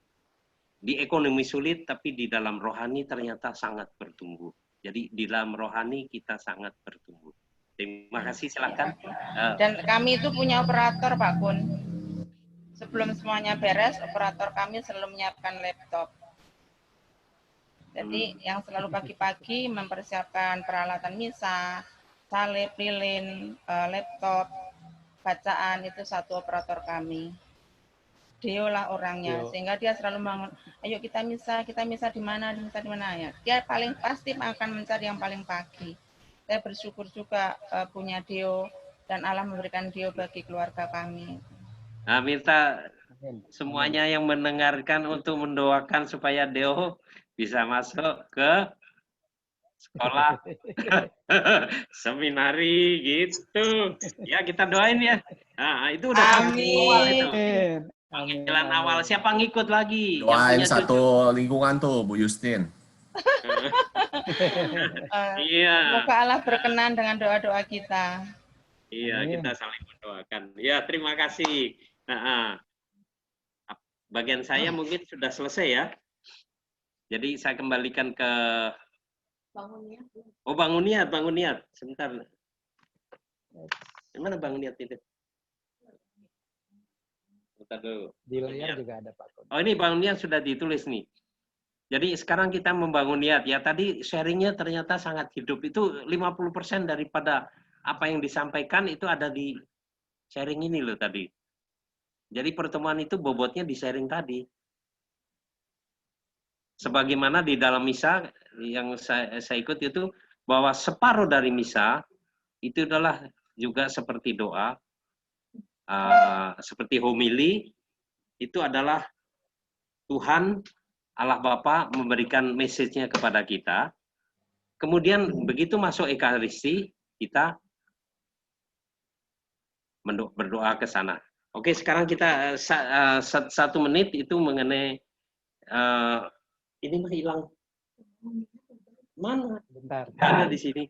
di ekonomi sulit, tapi di dalam rohani ternyata sangat bertumbuh. Jadi di dalam rohani kita sangat bertumbuh. Terima kasih, silakan. Dan kami itu punya operator, Pak Kun. Sebelum semuanya beres, operator kami selalu menyiapkan laptop. Jadi yang selalu pagi-pagi mempersiapkan peralatan misa, salib, lilin, laptop, bacaan, itu satu operator kami. Deo lah orangnya, sehingga dia selalu bangun, ayo kita misa di mana ya. Dia paling pasti akan mencari yang paling pagi. Saya bersyukur juga punya Deo, dan Allah memberikan Deo bagi keluarga kami. Nah, minta semuanya yang mendengarkan untuk mendoakan supaya Deo bisa masuk ke sekolah seminari gitu. Ya, kita doain ya. Nah, itu udah awal itu. Panggilan awal. Siapa ngikut lagi? Doain satu lingkungan tuh, Bu Justin. Iya. Semoga Allah berkenan dengan doa-doa kita. Iya, kita saling mendoakan. Ya, terima kasih. Bagian saya mungkin sudah selesai ya. Jadi saya kembalikan ke Bangun Niat. Sebentar. Mana Bangun Niat itu? Bentar dulu. Di layar juga ada, Pak. Oh, ini Bangun Niat sudah ditulis nih. Jadi sekarang kita membangun niat. Ya, tadi sharingnya ternyata sangat hidup. Itu 50% daripada apa yang disampaikan itu ada di sharing ini loh tadi. Jadi pertemuan itu bobotnya di sharing tadi. Sebagaimana di dalam misa yang saya ikut itu, bahwa separuh dari misa itu adalah juga seperti doa, seperti homili, itu adalah Tuhan, Allah Bapa memberikan message-nya kepada kita. Kemudian begitu masuk Ekaristi, kita berdoa ke sana. Oke, sekarang kita 1 menit itu mengenai ini mah hilang. Mana? Bentar. Ada di sini.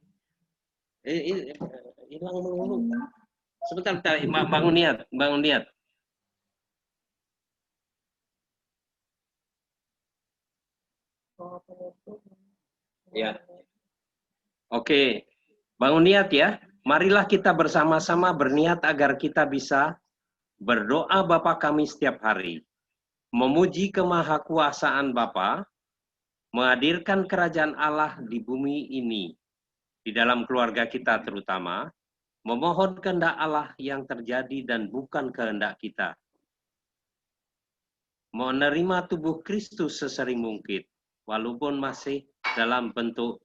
Hilang melulu. Sebentar, bangun niat. Ya. Oke. Bangun niat ya. Marilah kita bersama-sama berniat agar kita bisa berdoa Bapa kami setiap hari. Memuji kemahakuasaan Bapa, menghadirkan kerajaan Allah di bumi ini, di dalam keluarga kita terutama, memohon kehendak Allah yang terjadi dan bukan kehendak kita. Menerima tubuh Kristus sesering mungkin, walaupun masih dalam bentuk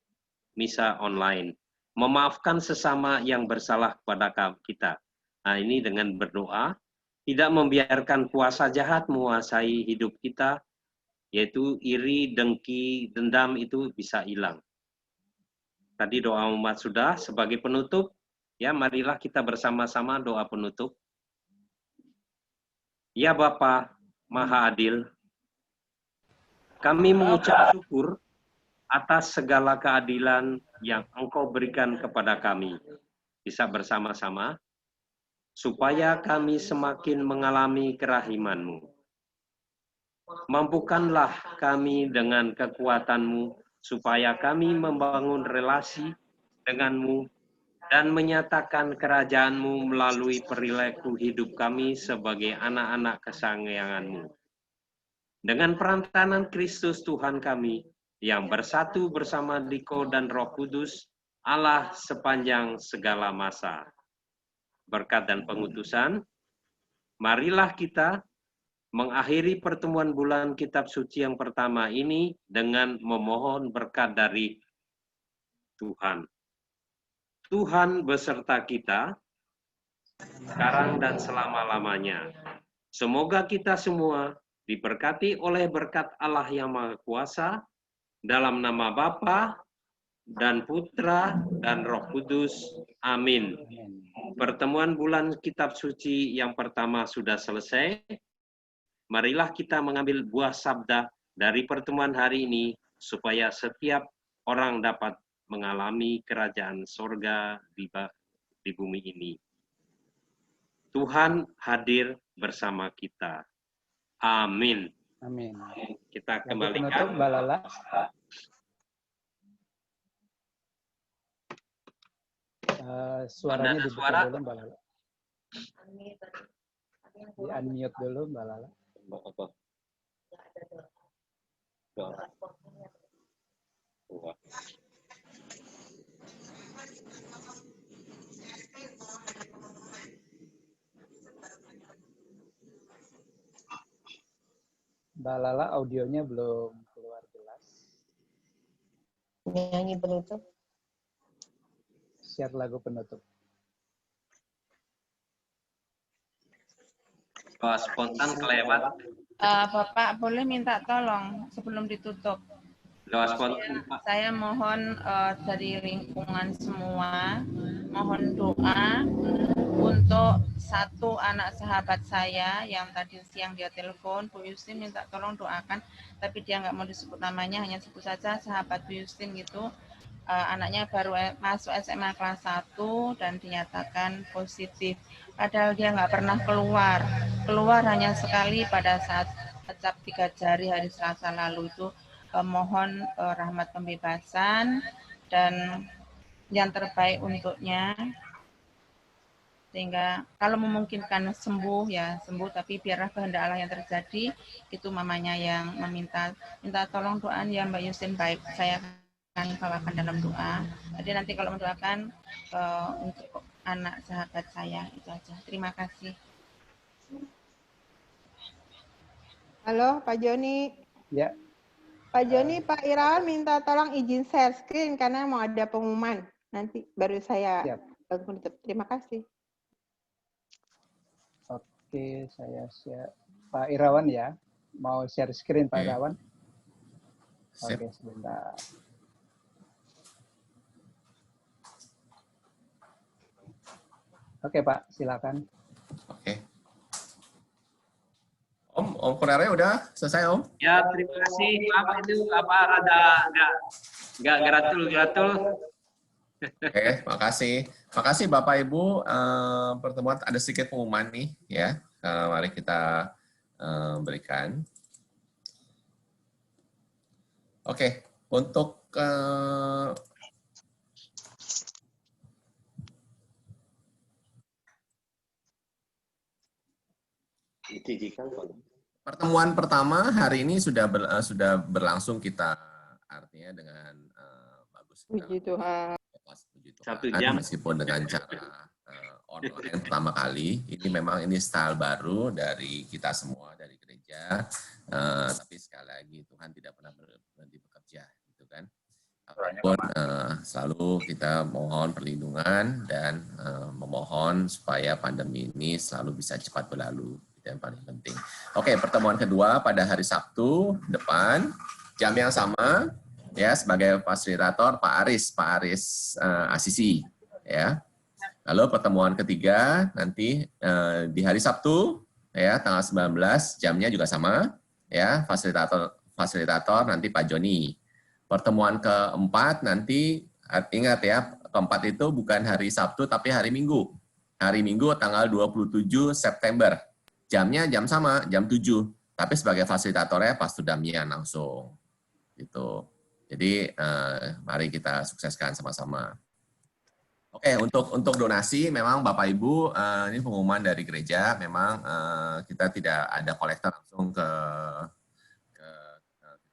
misa online. Memaafkan sesama yang bersalah kepada kita. Nah, ini dengan berdoa, tidak membiarkan kuasa jahat menguasai hidup kita, yaitu iri, dengki, dendam itu bisa hilang. Tadi doa umat sudah, sebagai penutup, ya marilah kita bersama-sama doa penutup. Ya Bapa Maha Adil, kami mengucap syukur atas segala keadilan yang Engkau berikan kepada kami. Bisa bersama-sama, supaya kami semakin mengalami kerahiman-Mu. Mampukanlah kami dengan kekuatan-Mu, supaya kami membangun relasi dengan-Mu dan menyatakan kerajaan-Mu melalui perilaku hidup kami sebagai anak-anak kesayangan-Mu. Dengan perantaraan Kristus Tuhan kami, yang bersatu bersama Diko dan Roh Kudus, Allah sepanjang segala masa. Berkat dan pengutusan, marilah kita mengakhiri pertemuan bulan Kitab Suci yang pertama ini dengan memohon berkat dari Tuhan. Tuhan beserta kita, sekarang dan selama-lamanya. Semoga kita semua diberkati oleh berkat Allah yang Maha Kuasa, dalam nama Bapa dan Putra dan Roh Kudus. Amin. Pertemuan bulan kitab suci yang pertama sudah selesai. Marilah kita mengambil buah sabda dari pertemuan hari ini supaya setiap orang dapat mengalami kerajaan sorga di bumi ini. Tuhan hadir bersama kita. Amin. Amin. Kita Lagu kembalikan. penutup, Mbak Lala. Suaranya Ada dibuka suara? dulu, Mbak Lala. Di unmute dulu, Mbak Lala. Apa? Mbak Lala, audionya belum keluar jelas. Nyanyi penutup. Share lagu penutup. Wah, spontan kelewat. Bapak boleh minta tolong sebelum ditutup. Saya mohon dari lingkungan semua, mohon doa untuk satu anak sahabat saya yang tadi siang dia telepon, Bu Yustin minta tolong doakan, tapi dia nggak mau disebut namanya, hanya sebut saja sahabat Bu Yustin gitu. Anaknya baru masuk SMA kelas 1 dan dinyatakan positif. Padahal dia nggak pernah keluar hanya sekali pada saat cap 3 jari hari Selasa lalu itu. Mohon rahmat pembebasan dan yang terbaik untuknya, sehingga kalau memungkinkan sembuh ya sembuh, tapi biarlah kehendak Allah yang terjadi. Itu mamanya yang minta tolong doaan ya Mbak Yustin, baik saya akan bawakan dalam doa. Jadi nanti kalau mendoakan untuk anak sahabat saya itu aja. Terima kasih. Halo Pak Joni. Ya. Pak Joni, Pak Irawan minta tolong izin share screen karena mau ada pengumuman. Nanti baru saya tutup. Terima kasih. Oke, saya share. Pak Irawan ya, mau share screen Pak Irawan? Oke, sebentar. Oke Pak, silakan. Oke. Om Kurare udah selesai Om? Ya, terima kasih. Apa itu? Apa rada nggak gratul. Oke, makasih. Makasih Bapak Ibu. Pertemuan ada sedikit pengumuman nih ya. Mari kita berikan. Oke, untuk pertemuan pertama hari ini sudah berlangsung kita, artinya dengan bagus. Puji Tuhan. 1 jam. Meskipun dengan cara online pertama kali, ini style baru dari kita semua dari gereja. Tapi sekali lagi Tuhan tidak pernah berhenti bekerja, gitu kan. Apapun selalu kita mohon perlindungan dan memohon supaya pandemi ini selalu bisa cepat berlalu. Yang paling penting. Oke, pertemuan kedua pada hari Sabtu depan, jam yang sama, ya sebagai fasilitator Pak Aris Asisi, ya. Lalu pertemuan ketiga nanti di hari Sabtu, ya tanggal 19, jamnya juga sama, ya fasilitator nanti Pak Joni. Pertemuan keempat nanti ingat ya, keempat itu bukan hari Sabtu tapi hari Minggu. Hari Minggu tanggal 27 September. Jamnya jam sama, jam 7. Tapi sebagai fasilitatornya Pak Damian langsung. Gitu. Jadi mari kita sukseskan sama-sama. Oke, untuk donasi memang Bapak Ibu, ini pengumuman dari gereja, memang kita tidak ada kolektor langsung ke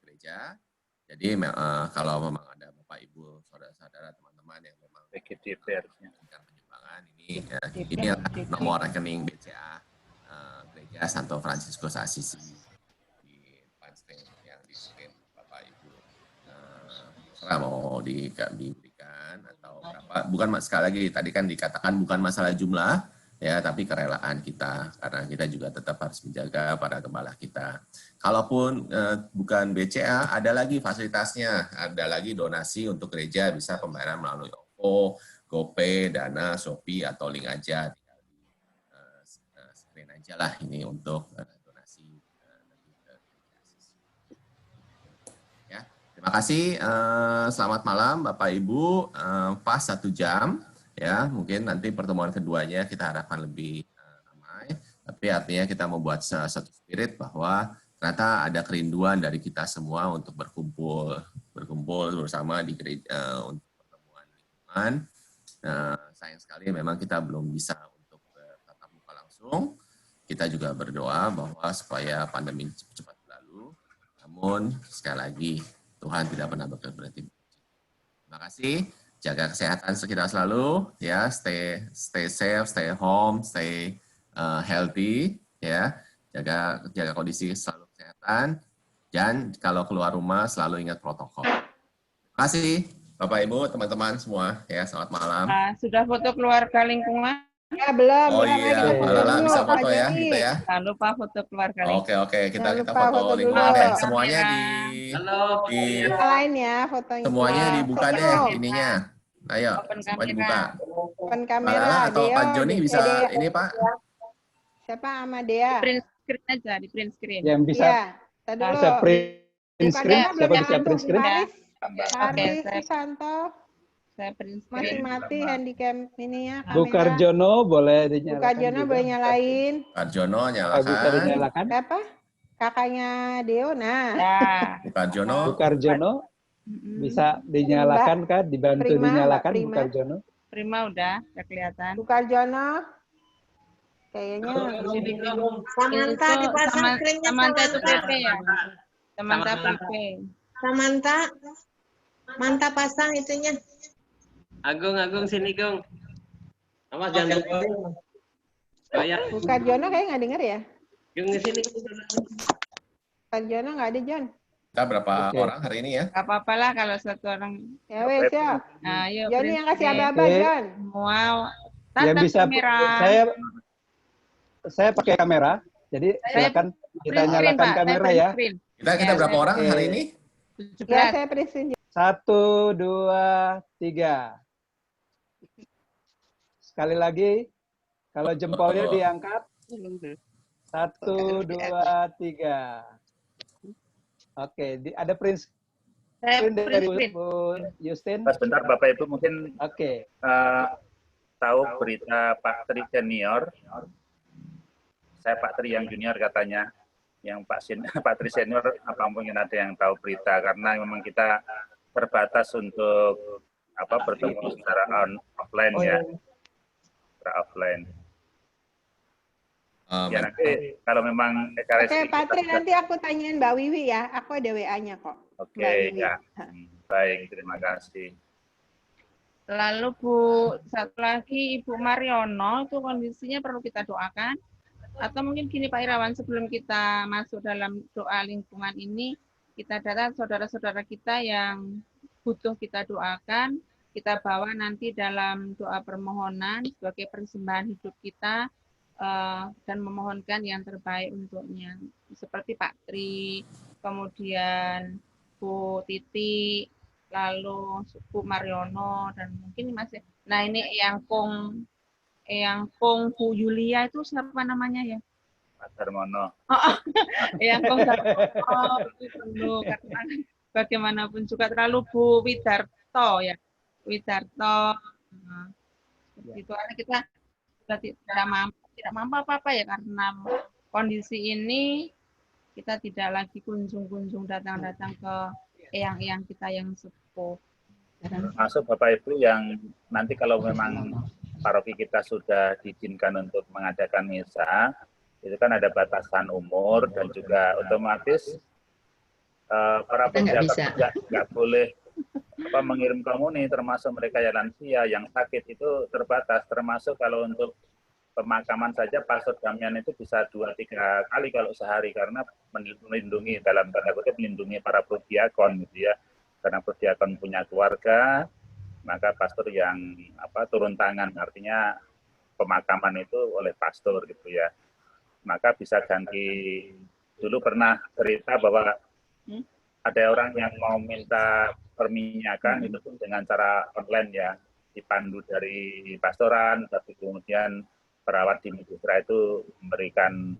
gereja. Jadi kalau memang ada Bapak Ibu, saudara-saudara, teman-teman yang memang menginginkan penyumbangan, ini nomor rekening BCA Gereja Santo Fransiskus Assisi di depan screen yang di screen Bapak Ibu. Mau diberikan atau berapa? Bukan sekali lagi tadi kan dikatakan bukan masalah jumlah ya, tapi kerelaan kita karena kita juga tetap harus menjaga para gembala kita. Kalaupun bukan BCA, ada lagi fasilitasnya, ada lagi donasi untuk gereja bisa pembayaran melalui OVO, GoPay, Dana, Shopee, atau link aja. Screen aja lah ini untuk donasi. Ya, terima kasih. Selamat malam Bapak Ibu. Pas 1 jam. Ya, mungkin nanti pertemuan keduanya kita harapkan lebih ramai. Tapi artinya kita membuat satu spirit bahwa ternyata ada kerinduan dari kita semua untuk berkumpul bersama di gereja untuk pertemuan lingkungan. Sayang sekali memang kita belum bisa untuk tatap muka langsung. Kita juga berdoa bahwa supaya pandemi cepat berlalu. Namun sekali lagi Tuhan tidak pernah berhenti. Terima kasih. Jaga kesehatan kita selalu. Ya, stay safe, stay home, stay healthy. Ya, jaga kondisi selalu kesehatan. Dan kalau keluar rumah selalu ingat protokol. Terima kasih Bapak Ibu, teman-teman semua. Ya, selamat malam. Sudah foto keluarga lingkungan? Ya, belum. Oh iya, Mbak Lala bisa foto ya, gitu ya. Jangan lupa foto keluarga lingkungan. Oke, kita foto lingkungan deh. Semuanya di lain ya fotonya. Semuanya dibuka deh ininya. Ayo, semua dibuka. Open Mbak kamera. Lala atau Pak Joni bisa ini Pak? Siapa sama Dea? Print screen aja, di print screen. Yang bisa bisa print screen, siapa bisa print screen? Haris Susanto. Saya print screen. Masih mati handycam ininya. Bu Karjono boleh dinyalakan. Bu Karjono boleh nyalain. Karjono nyalakan. Bisa dinyalakan. Siapa? Kakaknya Deo. Nah. Bu Karjono. Bu Karjono bisa dinyalakan kan? Dibantu dinyalakan Bu Karjono. Prima udah kelihatan. Bu Karjono. Kayaknya Samantha dipasang screen-nya. Samantha itu PP ya. Samantha PP. Mantap pasang itunya. Agung sini Gung. Awas jangan lupa. Bu Karjono kayak nggak denger ya? Gung sini. Karjono nggak ada John. Kita berapa orang hari ini ya? Gak apa-apa lah kalau satu orang. Ya wes ya. Nah, yuk. Johnny yang kasih aba-aba John. Wow. Yang bisa saya pakai kamera. Jadi silakan kita nyalakan kamera ya. Kita berapa orang hari ini? Ya, saya present. 1, 2, 3. Sekali lagi, kalau jempolnya diangkat. 1, 2, 3. Oke, ada print screen dari Bu Justin. Sebentar Bapak Ibu mungkin tahu berita Pak Tri senior. Saya Pak Tri yang junior katanya. Yang Pak Tri senior apa mungkin ada yang tahu berita karena memang kita terbatas untuk bertemu secara offline ya. Secara offline. Ya nanti kalau memang Oke, Pak Tri nanti aku tanyain Mbak Wiwi ya. Aku ada WA-nya kok. Oke, ya. Baik, terima kasih. Lalu Bu, satu lagi Ibu Mariono itu kondisinya perlu kita doakan. Atau mungkin gini Pak Irawan, sebelum kita masuk dalam doa lingkungan ini, kita datang saudara-saudara kita yang butuh kita doakan, kita bawa nanti dalam doa permohonan sebagai persembahan hidup kita, dan memohonkan yang terbaik untuknya. Seperti Pak Tri, kemudian Bu Titi, lalu Bu Mariono, dan mungkin masih. Nah ini Eyang Kong Bu Yulia itu siapa namanya ya? Pak Darmono. Eyang Kong Darmono itu karena bagaimanapun juga terlalu Bu Widarto ya. Widarto. Itu karena kita tidak mampu apa-apa ya karena kondisi ini kita tidak lagi kunjung-kunjung datang-datang ke eyang-eyang kita yang sepuh. Masuk Bapak Ibu yang nanti kalau memang paroki kita sudah diizinkan untuk mengadakan misa, itu kan ada batasan umur dan juga otomatis para pejabat nggak boleh mengirim komuni, termasuk mereka yang lansia, yang sakit itu terbatas, termasuk kalau untuk pemakaman saja Pastor Damian itu bisa 2-3 kali kalau sehari karena melindungi dalam tanda kutip melindungi para prodiakon gitu ya. Karena prodiakon punya keluarga, maka pastor yang turun tangan artinya pemakaman itu oleh pastor gitu ya. Maka bisa ganti. Dulu pernah cerita bahwa ada orang yang mau minta perminyakan itu pun dengan cara online ya. dipandu dari pastoran, tapi kemudian perawat di Medistra itu memberikan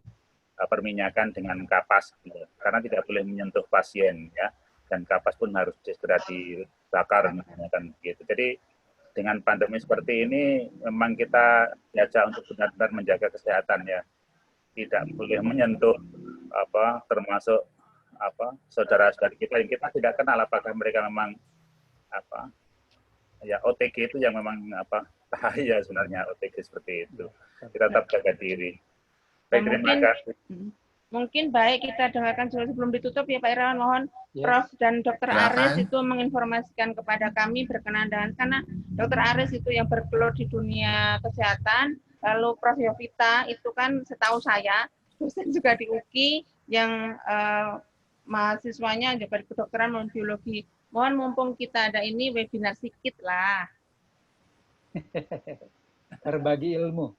perminyakan dengan kapas, gitu. Karena tidak boleh menyentuh pasien, ya, dan kapas pun harus segera dibakar, kan gitu. Jadi dengan pandemi seperti ini, memang kita diajak untuk benar-benar menjaga kesehatan, ya, tidak boleh menyentuh termasuk saudara-saudara kita yang kita tidak kenal apakah mereka memang ya OTG itu yang memang bahaya sebenarnya OTG seperti itu. Kita tetap jaga diri. Baik, terima kasih. Mungkin baik kita dengarkan sebelum ditutup ya Pak Irawan, mohon Prof dan Dr. Aris itu menginformasikan kepada kami berkenaan dengan, karena Dr. Aris itu yang bergelut di dunia kesehatan, lalu Prof Yovita itu kan setahu saya dosen juga di UKI yang mahasiswanya dari kedokteran non biologi. Mohon mumpung kita ada ini webinar sedikit lah. Berbagi ilmu.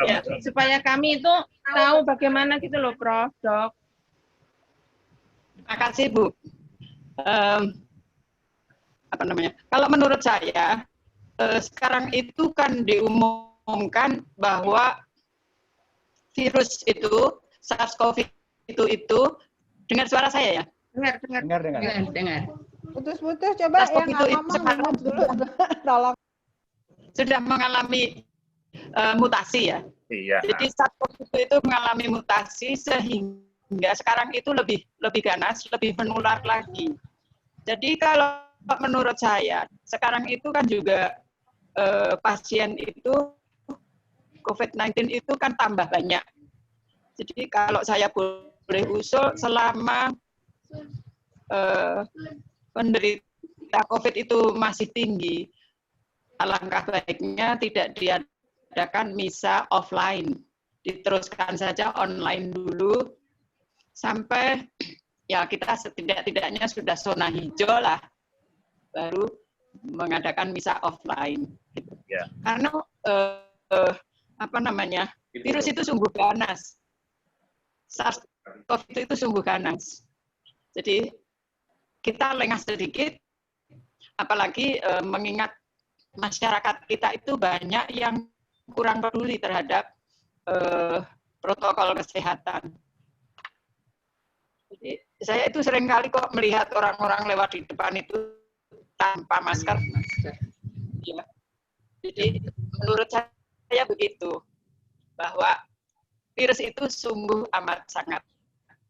Ya, supaya kami itu tahu bagaimana gitu loh, Prof, Dok. Terima kasih, Bu. Kalau menurut saya, sekarang itu kan diumumkan bahwa virus itu, SARS-CoV itu, dengar suara saya ya? Dengar. Putus-putus, coba yang ngomong dulu. Tolong. Sudah mengalami mutasi ya. Iya. Jadi SARS-CoV itu mengalami mutasi sehingga sekarang itu lebih ganas, lebih menular lagi. Jadi kalau menurut saya sekarang itu kan juga pasien itu COVID-19 itu kan tambah banyak. Jadi kalau saya boleh usul, selama penderita COVID itu masih tinggi, alangkah baiknya tidak diadakan misa offline, diteruskan saja online dulu sampai ya kita setidak-tidaknya sudah zona hijau lah, baru mengadakan misa offline. Gitu. Ya. Karena virus itu sungguh ganas, SARS-CoV itu sungguh ganas. Jadi kita lengah sedikit, apalagi mengingat masyarakat kita itu banyak yang kurang peduli terhadap protokol kesehatan. Jadi saya itu seringkali kok melihat orang-orang lewat di depan itu tanpa masker. Ya. Jadi menurut saya begitu, bahwa virus itu sungguh amat sangat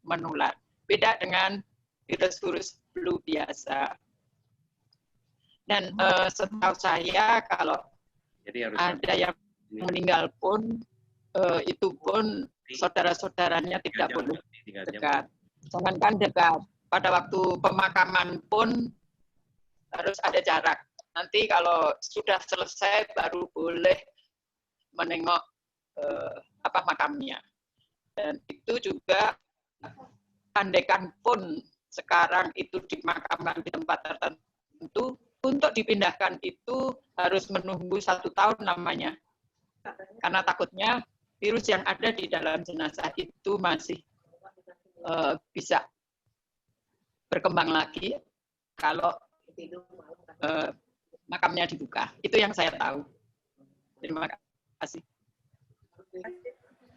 menular. Beda dengan virus-virus flu biasa. Dan setahu saya kalau ada yang meninggal pun itu pun saudara-saudaranya tidak boleh dekat. Jangankan dekat, pada waktu pemakaman pun harus ada jarak. Nanti kalau sudah selesai baru boleh menengok makamnya. Dan itu juga andaikan pun sekarang itu dimakamkan di tempat tertentu, untuk dipindahkan itu harus menunggu 1 tahun namanya. Karena takutnya virus yang ada di dalam jenazah itu masih bisa berkembang lagi kalau makamnya dibuka. Itu yang saya tahu. Terima kasih.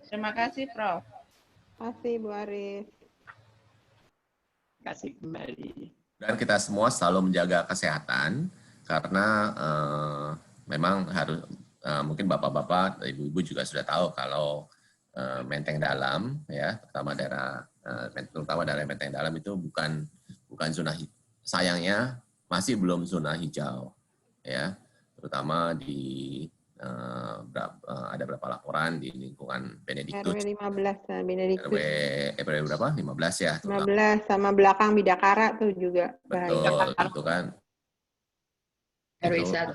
Terima kasih, Prof. Terima kasih, Bu Arif. Terima kasih kembali. Dan kita semua selalu menjaga kesehatan karena memang harus mungkin bapak-bapak, ibu-ibu juga sudah tahu kalau Menteng Dalam ya, terutama daerah Menteng Dalam itu bukan zona sayangnya masih belum zona hijau ya, terutama di ada berapa laporan di lingkungan Benediktus. RW 15 Benediktus. RW berapa? 15 ya. 15 sama belakang Bidakara tuh juga. Betul, itu kan. RW 1.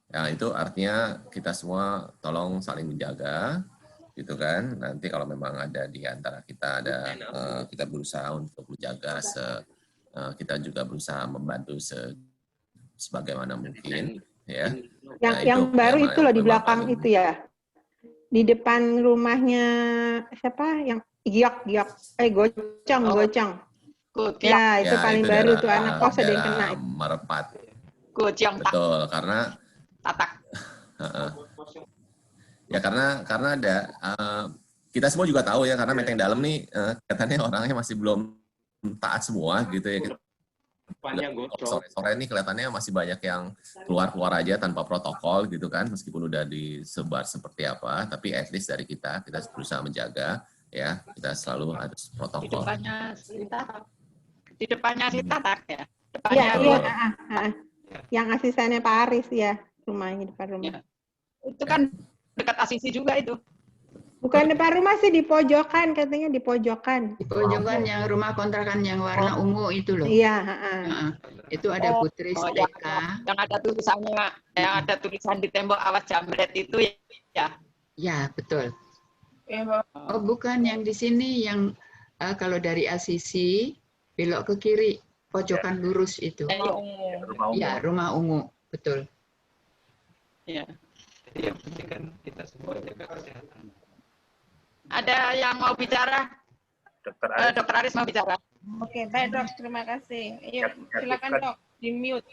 Ya, itu artinya kita semua tolong saling menjaga, gitu kan. Nanti kalau memang ada di antara kita kita berusaha untuk menjaga, kita juga berusaha membantu sebagaimana mungkin, ya. Yang baru itu loh di belakang itu ya, di depan rumahnya siapa yang Gocong. Ya, itu paling itu baru tuh anak kos ada yang kena. Merepat. Gojang. Betul, karena Tatak. Ya karena ada kita semua juga tahu ya, karena Menteng Dalam nih kelihatannya orangnya masih belum taat semua gitu ya. Sore-sore ini kelihatannya masih banyak yang keluar aja tanpa protokol gitu kan, meskipun udah disebar seperti apa, tapi at least dari kita berusaha menjaga ya, kita selalu harus protokol. Di depannya si Tatak ya. Iya, yang asistennya Pak Aris ya, rumahnya depan rumah. Itu kan dekat Asisi juga itu. Bukan depan rumah sih, di pojokan katanya, di pojokan. Di pojokan yang rumah kontrakan yang warna ungu itu loh. Iya. Itu ada Putri Sedeka. Yang ada tulisannya, yang ada tulisan di tembok awas jambret itu ya. Ya betul. Oh bukan, yang di sini yang kalau dari Asisi belok ke kiri pojokan lurus itu. Ya rumah ungu betul. Ya. Jadi yang penting kan kita semua jaga kesehatan. Ada yang mau bicara? Dokter Aris mau bicara. Oke, baik Dok, terima kasih. Ayo, silakan Dok, di mute.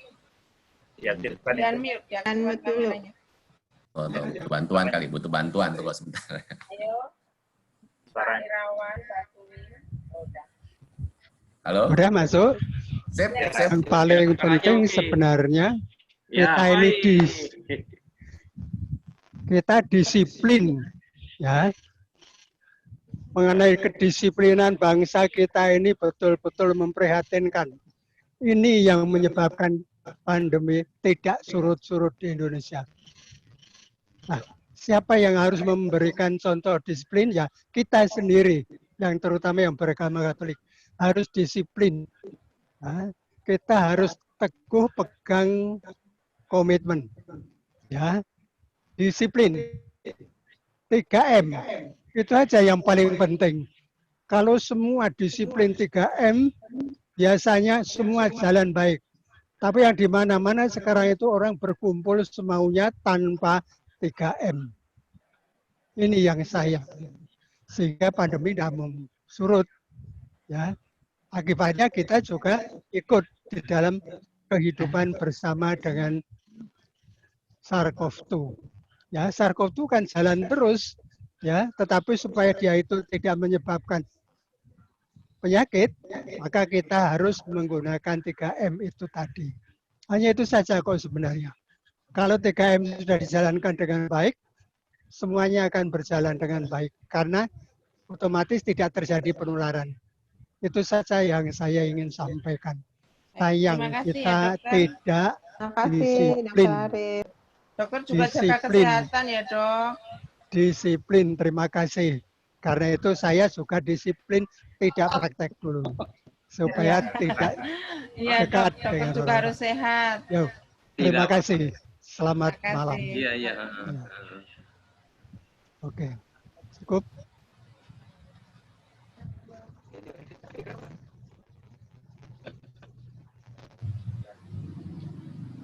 Ya, Jangan mute, jangan mute dulu. Oh, butuh bantuan kali, butuh bantuan tunggu sebentar. Ayo. Pak Irawan, Halo. Udah masuk. Yang paling penting sebenarnya kita disiplin ya. Mengenai kedisiplinan bangsa kita ini betul-betul memprihatinkan. Ini yang menyebabkan pandemi tidak surut-surut di Indonesia. Nah, siapa yang harus memberikan contoh disiplin? Ya, kita sendiri, yang terutama yang beragama Katolik, harus disiplin. Nah, kita harus teguh pegang komitmen. Ya, disiplin. 3M. Itu aja yang paling penting. Kalau semua disiplin 3M, biasanya semua jalan baik. Tapi yang di mana-mana sekarang itu orang berkumpul semaunya tanpa 3M. Ini yang sayang. Sehingga pandemi tidak surut. Ya. Akibatnya kita juga ikut di dalam kehidupan bersama dengan SARS-CoV-2. Ya, SARS-CoV-2 kan jalan terus. Ya, tetapi supaya dia itu tidak menyebabkan penyakit, maka kita harus menggunakan 3M itu tadi. Hanya itu saja kok sebenarnya. Kalau 3M sudah dijalankan dengan baik, semuanya akan berjalan dengan baik. Karena otomatis tidak terjadi penularan. Itu saja yang saya ingin sampaikan. Sayang kita tidak disiplin. Dokter juga jaga kesehatan ya Dok. Disiplin, terima kasih. Karena itu saya juga disiplin tidak praktek dulu. Supaya tidak dekat dengan juga orang. Harus sehat. Yo, terima kasih. Selamat malam. Iya. Oke, cukup.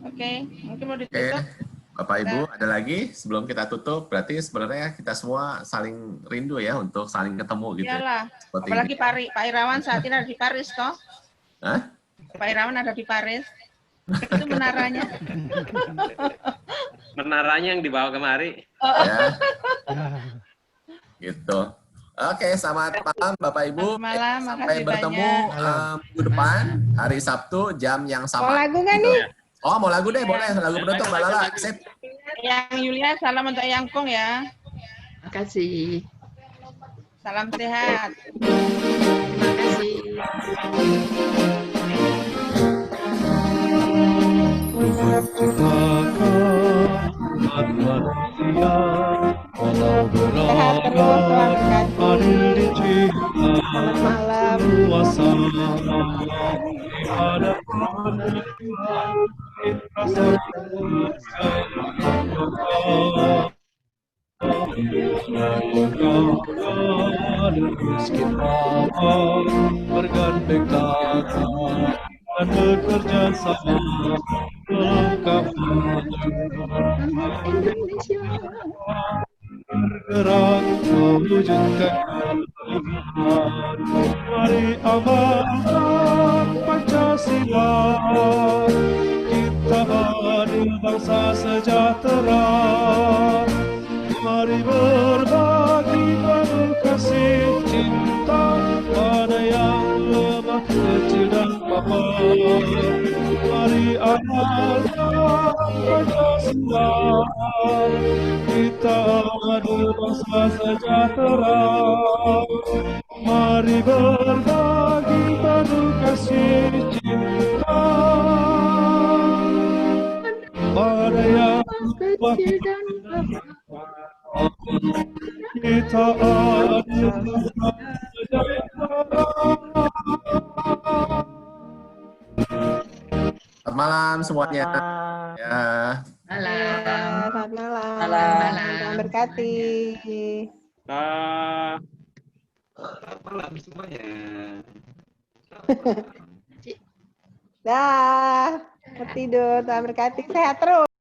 Oke, mungkin mau ditutup. Bapak Ibu, ada lagi sebelum kita tutup? Berarti sebenarnya kita semua saling rindu ya untuk saling ketemu gitu. Iyalah, ya. apalagi Pak Irawan saat ini ada di Paris toh. Hah? Pak Irawan ada di Paris. Itu menaranya. Menaranya yang dibawa kemari. Ya. Gitu. Oke, selamat malam Bapak Ibu. Malam, sampai bertemu minggu depan, hari Sabtu, jam yang sama. Mau lagu nggak nih? Oh, mau lagu deh, boleh. Lagu penutup, Mbak Lala. Sip. Yang Yulia, salam untuk Yangkong ya. Makasih. Salam sehat. Terima kasih. Manusia walau beragam adil dicipta kuasa di hadapan kita miskin papa bergandeng tangan dan bekerja sama melengkapi bergerak mewujudkan Tuhan. Mari amalkan Pancasila, kita adil bangsa. berbangsa sejahtera. Mari berbagi penuh kasih cinta pada yang lemah, kecil dan papa. Mari amalkan Pancasila, kita adu bangsa sejahtera. Mari berbagi penuh kasih cinta pada yang lemah, kita adu bangsa sejahtera. Selamat malam semuanya. Ya. Selamat malam. Tuhan berkati. Selamat malam semuanya. Dah, tidur. Tuhan berkati. Sehat terus.